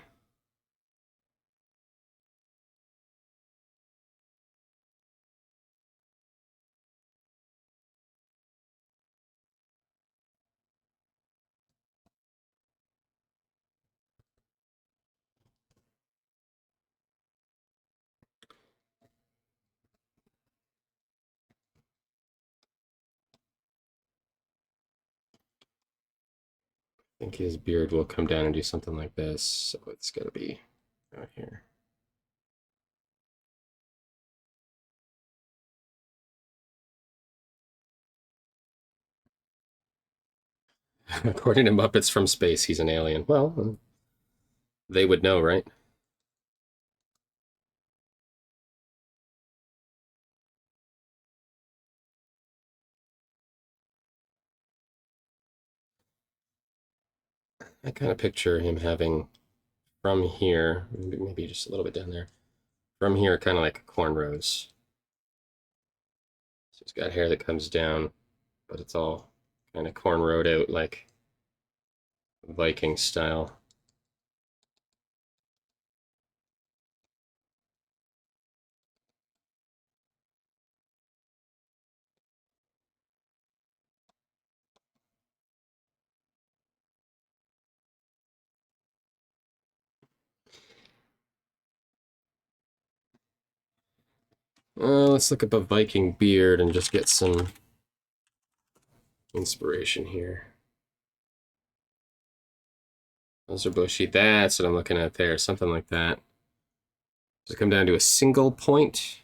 I think his beard will come down and do something like this. So it's got to be Out here. According to Muppets from Space, he's an alien. Well, they would know, right? I kind of picture him having from here, maybe just a little bit down there, from here, kind of like cornrows. So he's got hair that comes down, but it's all kind of cornrowed out like Viking style. Let's look up a Viking beard and just get some inspiration here. Those are bushy. That's what I'm looking at there. Something like that. Does it come down to a single point?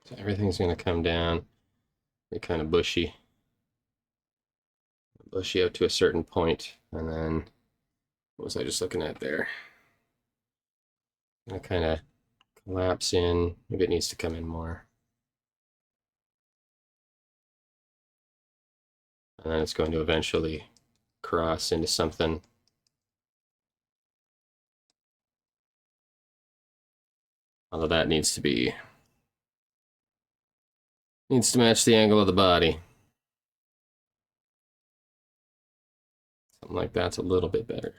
So everything's going to come down, be kind of bushy. Bushy out to a certain point, and then what was I just looking at there? Gonna kind of collapse in. Maybe it needs to come in more. And then it's going to eventually cross into something. Although that needs to match the angle of the body. Something like that's a little bit better.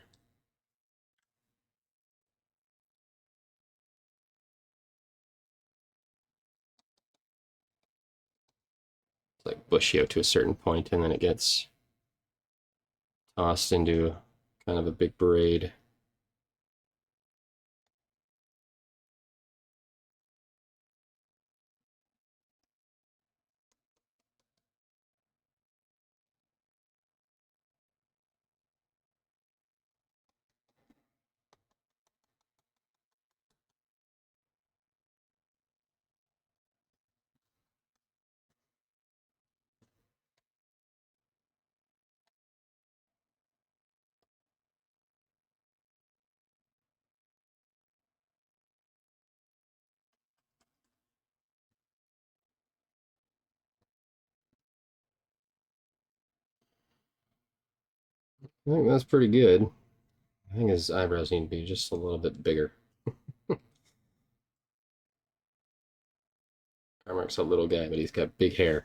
It's like bushy out to a certain point, and then it gets tossed into kind of a big braid. I think that's pretty good. I think his eyebrows need to be just a little bit bigger. Carmack's a little guy, but he's got big hair.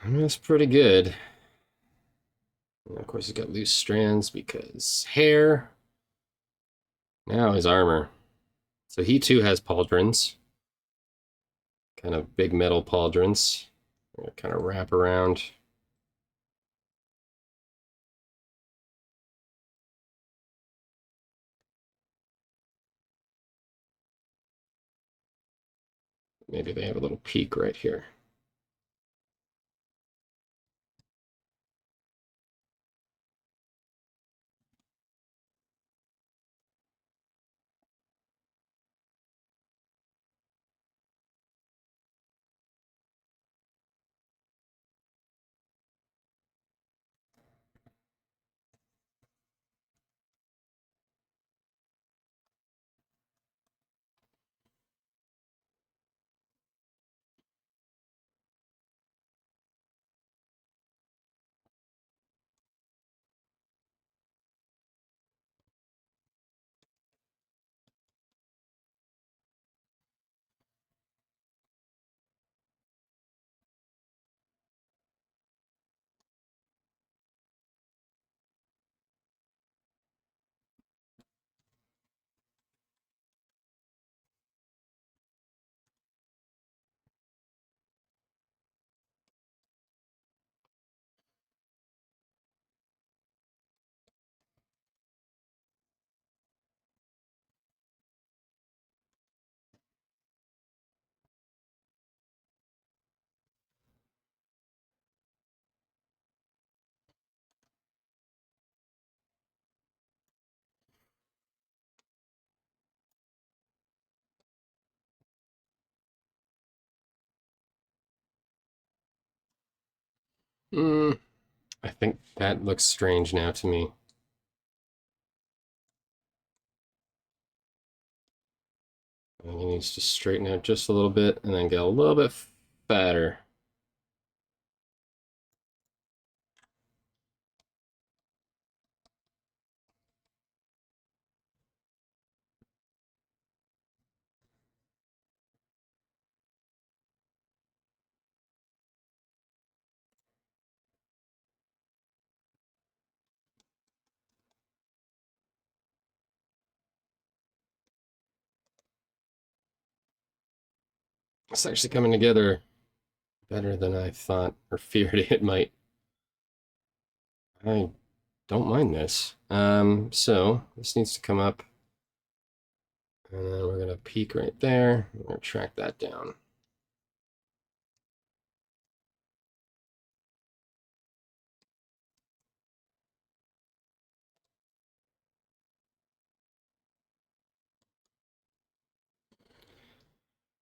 I mean, that's pretty good. And of course, he's got loose strands because hair. Now his armor. So he too has pauldrons. Kind of big metal pauldrons. Kind of wrap around. Maybe they have a little peak right here. Mm, I think that looks strange now to me. And he needs to straighten out just a little bit and then get a little bit fatter. It's actually coming together better than I thought or feared it might. I don't mind this. So this needs to come up, and then we're gonna peak right there. We're gonna track that down.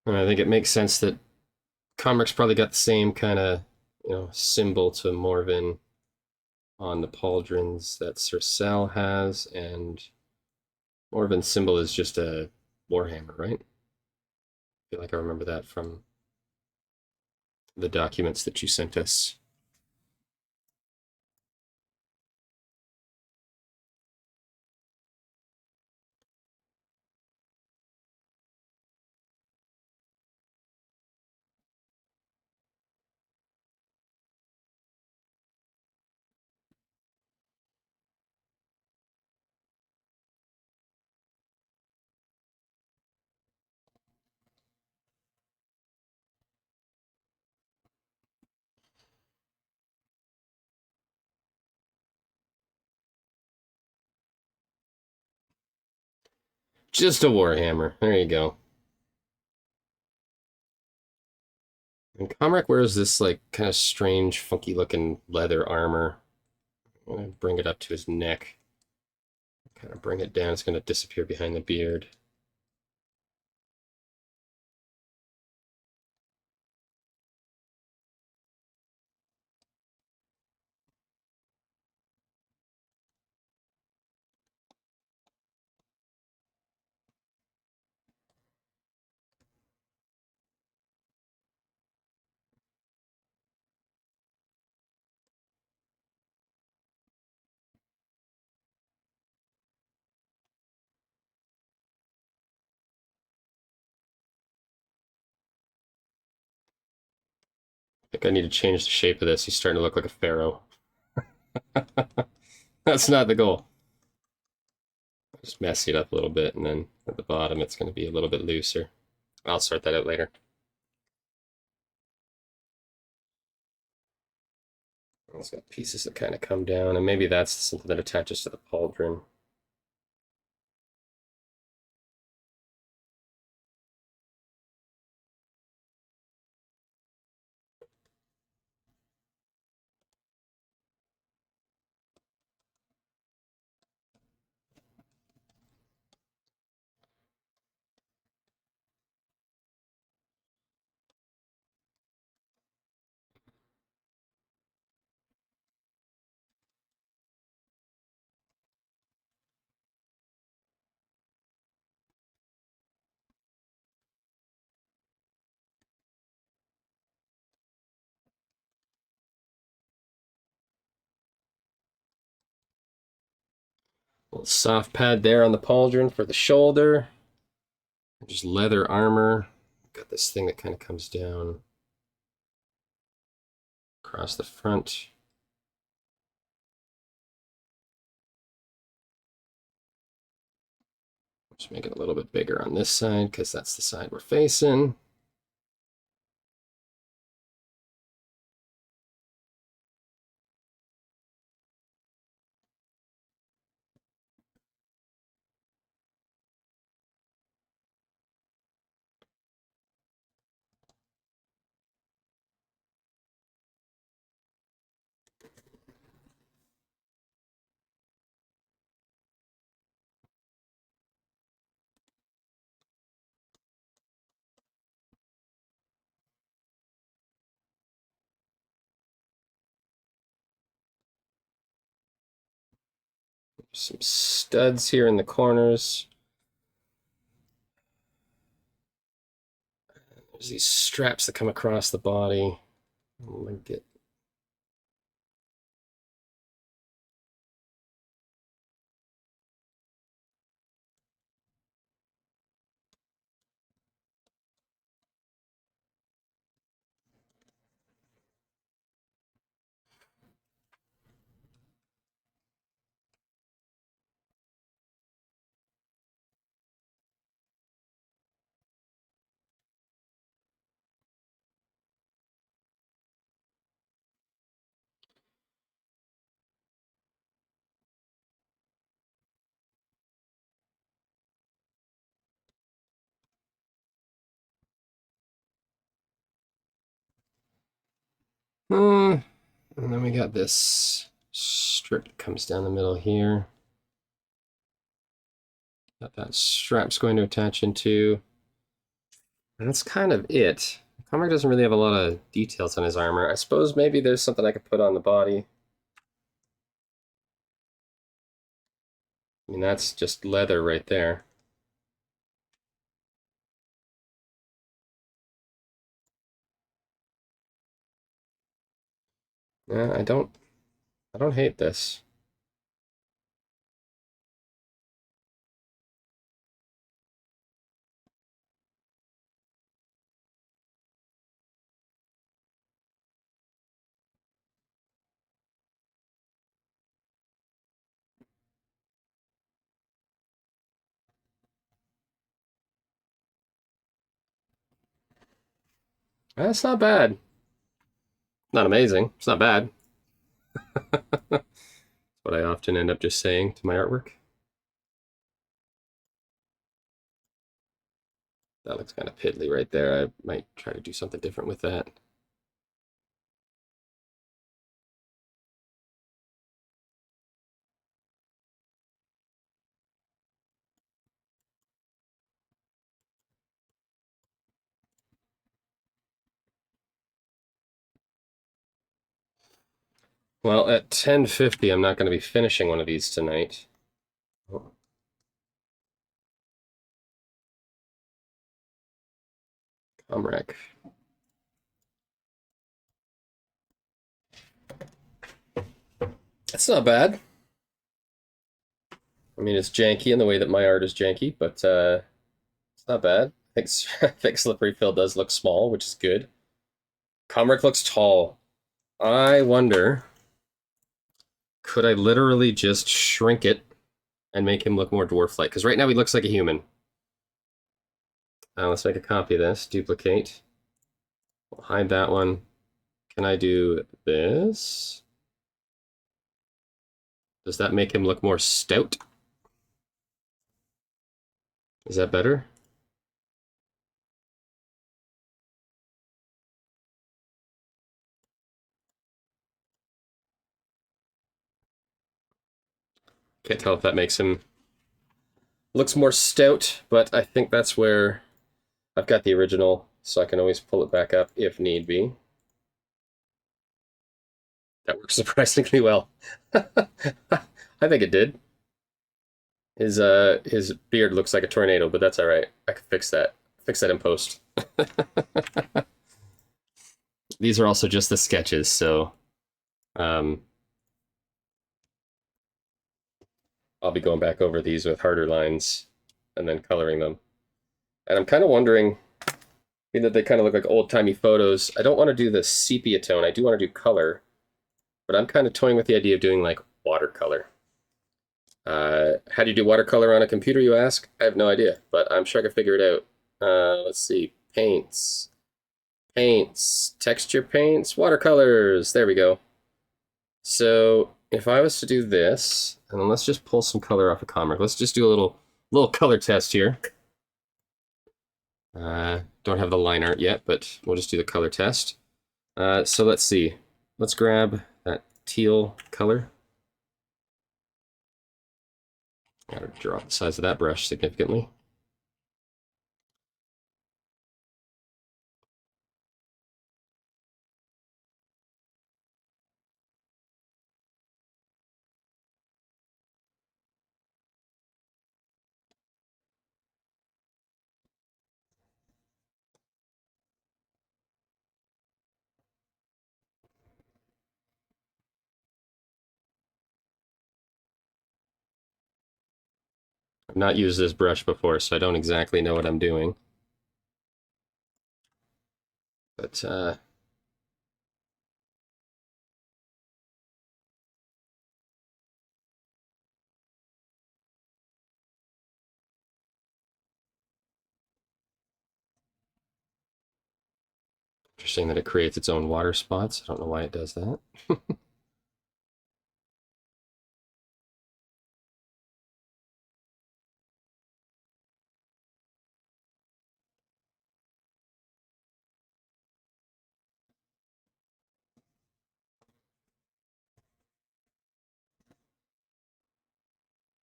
And I think it makes sense that Comrick's probably got the same kind of symbol to Morven on the pauldrons that Sir Sal has, and Morven's symbol is just a warhammer, right? I feel like I remember that from the documents that you sent us. Just a warhammer. There you go. And Comrick wears this like kind of strange, funky looking leather armor. I'm gonna bring it up to his neck. Kind of bring it down. It's gonna disappear behind the beard. I think I need to change the shape of this. He's starting to look like a pharaoh. That's not the goal. Just mess it up a little bit, and then at the bottom it's going to be a little bit looser. I'll sort that out later. It's got pieces that kind of come down, and maybe that's something that attaches to the pauldron. Little soft pad there on the pauldron for the shoulder. Just leather armor. Got this thing that kind of comes down across the front. Just make it a little bit bigger on this side because that's the side we're facing. some studs here in the corners. There's these straps that come across the body. Link it. And then we got this strip that comes down the middle here. That strap's going to attach into. And that's kind of it. Comic doesn't really have a lot of details on his armor. I suppose maybe there's something I could put on the body. I mean, that's just leather right there. Yeah, I don't hate this. That's not bad. Not amazing. It's not bad. What I often end up just saying to my artwork. That looks kind of piddly right there. I might try to do something different with that. Well, at 10:50, I'm not going to be finishing one of these tonight. Oh. Comrec. That's not bad. I mean, it's janky in the way that my art is janky, but it's not bad. I think Slippery Phil does look small, which is good. Comrec looks tall. I wonder, could I literally just shrink it and make him look more dwarf-like? Because right now he looks like a human. Let's make a copy of this. Duplicate. We'll hide that one. Can I do this? Does that make him look more stout? Is that better? Can't tell if that makes him looks more stout, but I think that's where I've got the original, so I can always pull it back up if need be. That works surprisingly well. I think it did. His beard looks like a tornado, but that's all right. I can fix that. Fix that in post. These are also just the sketches, so um, I'll be going back over these with harder lines and then coloring them. And I'm kind of wondering, being that they kind of look like old-timey photos, I don't want to do the sepia tone. I do want to do color, but I'm kind of toying with the idea of doing like watercolor. How do you do watercolor on a computer, you ask? I have no idea, but I'm sure I can figure it out. Let's see. Paints. Paints. Texture paints. Watercolors. There we go. So if I was to do this, and then let's just pull some color off of Comic. Let's just do a little color test here. Don't have the line art yet, but we'll just do the color test. So let's see. Let's grab that teal color. Gotta drop the size of that brush significantly. I've not used this brush before, so I don't exactly know what I'm doing. But interesting that it creates its own water spots. I don't know why it does that. I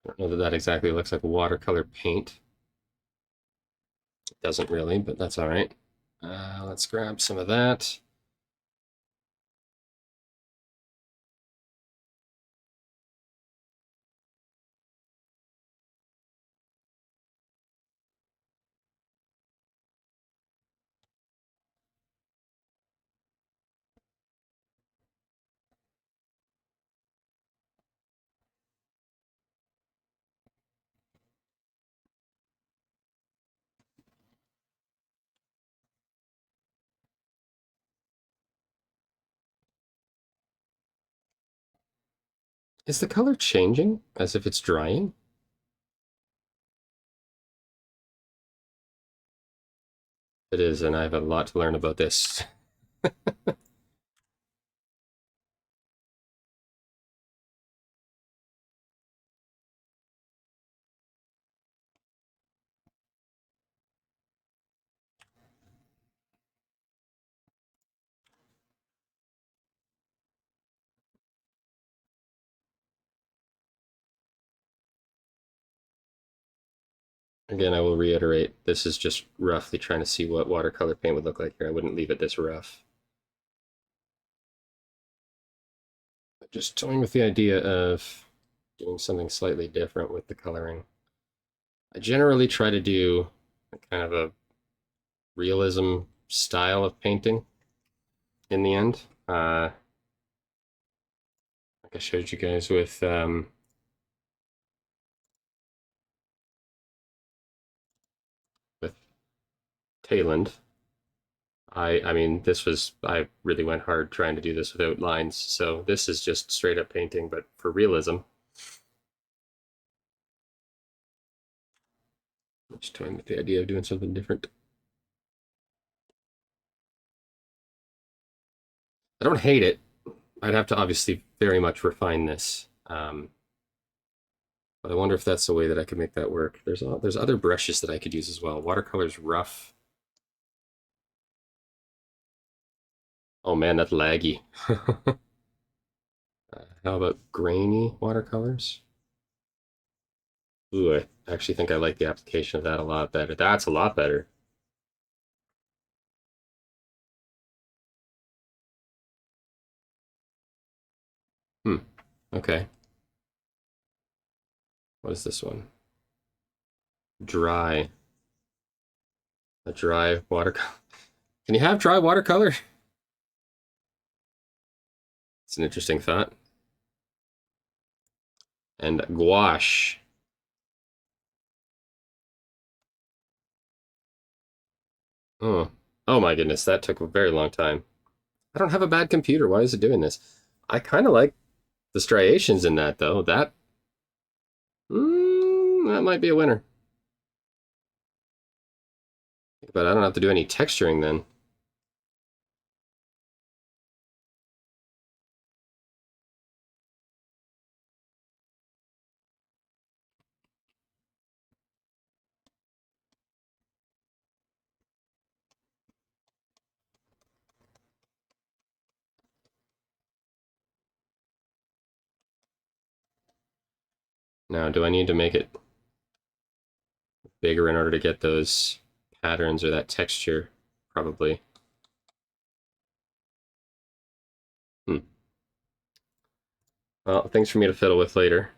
don't know that that exactly looks like watercolor paint. It doesn't really, but that's all right. Let's grab some of that. Is the color changing as if it's drying? It is, and I have a lot to learn about this. Again, I will reiterate, this is just roughly trying to see what watercolor paint would look like here. I wouldn't leave it this rough. But just toying with the idea of doing something slightly different with the coloring. I generally try to do kind of a realism style of painting in the end. Like I showed you guys with Tayland. I mean, I really went hard trying to do this without lines. So this is just straight up painting, but for realism. Just toying with the idea of doing something different. I don't hate it. I'd have to obviously very much refine this. But I wonder if that's the way that I could make that work. There's other brushes that I could use as well. Watercolor's rough. Oh man, that's laggy. How about grainy watercolors? Ooh, I actually think I like the application of that a lot better. That's a lot better. Hmm. Okay. What is this one? Dry. A dry watercolor. Can you have dry watercolor? It's an interesting thought. And gouache. Oh. Oh my goodness, that took a very long time. I don't have a bad computer. Why is it doing this? I kind of like the striations in that though. That might be a winner. But I don't have to do any texturing then. Now, do I need to make it bigger in order to get those patterns or that texture? Probably. Hmm. Well, things for me to fiddle with later.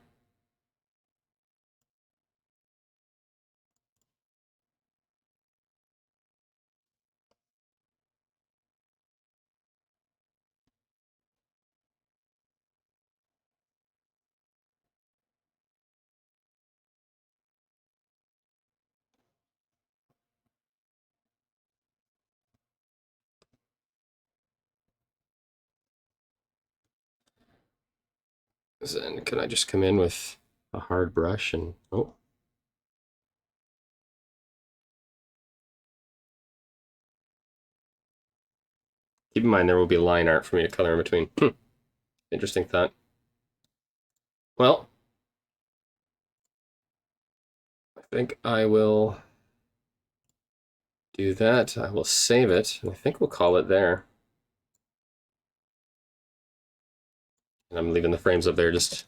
Then can I just come in with a hard brush and, oh. Keep in mind there will be line art for me to color in between. Interesting thought. Well, I think I will do that. I will save it, and I think we'll call it there. And I'm leaving the frames up there. Just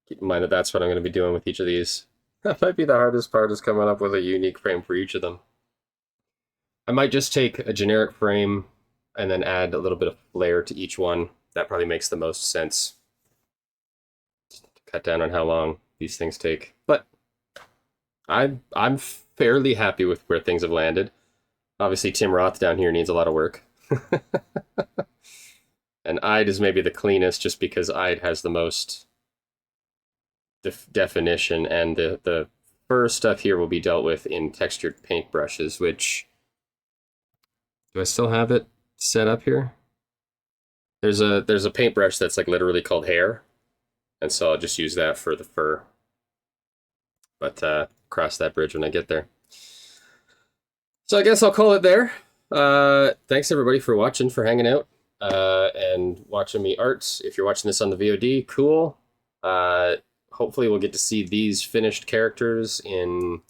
keep in mind that that's what I'm going to be doing with each of these. That might be the hardest part, is coming up with a unique frame for each of them. I might just take a generic frame and then add a little bit of flair to each one. That probably makes the most sense. Just to cut down on how long these things take. But I'm fairly happy with where things have landed. Obviously, Tim Roth down here needs a lot of work. And Ide is maybe the cleanest, just because Ide has the most definition, and the fur stuff here will be dealt with in textured paint brushes, which, do I still have it set up here? There's a paintbrush that's like literally called hair, and so I'll just use that for the fur. But cross that bridge when I get there. So I guess I'll call it there. Thanks everybody for watching, for hanging out, and watching me art. If you're watching this on the VOD, cool. Hopefully we'll get to see these finished characters in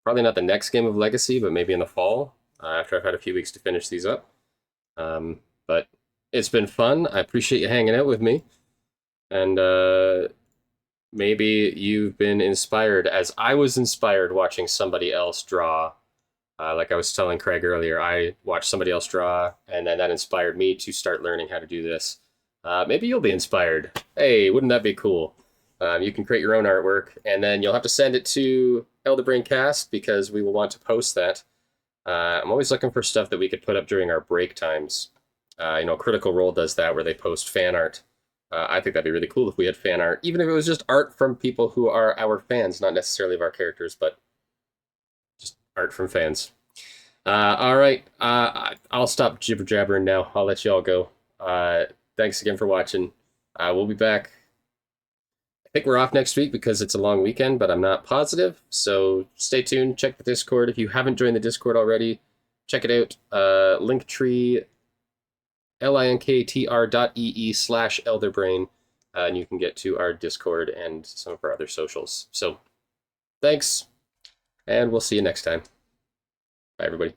probably not the next game of Legacy, but maybe in the fall, after I've had a few weeks to finish these up. But it's been fun. I appreciate you hanging out with me. And maybe you've been inspired, as I was inspired watching somebody else draw. Like I was telling Craig earlier, I watched somebody else draw, and then that inspired me to start learning how to do this. Maybe you'll be inspired. Hey, wouldn't that be cool? You can create your own artwork, and then you'll have to send it to Elderbrain Cast, because we will want to post that. I'm always looking for stuff that we could put up during our break times. Critical Role does that, where they post fan art. I think that'd be really cool if we had fan art, even if it was just art from people who are our fans, not necessarily of our characters, but just art from fans. All right, I'll stop jibber jabbering now. I'll let you all go. Thanks again for watching. We'll be back. I think we're off next week because it's a long weekend, but I'm not positive. So stay tuned. Check the Discord. If you haven't joined the Discord already, check it out. Linktree, linktr.ee/elderbrain, and you can get to our Discord and some of our other socials. So thanks, and we'll see you next time. Bye, everybody.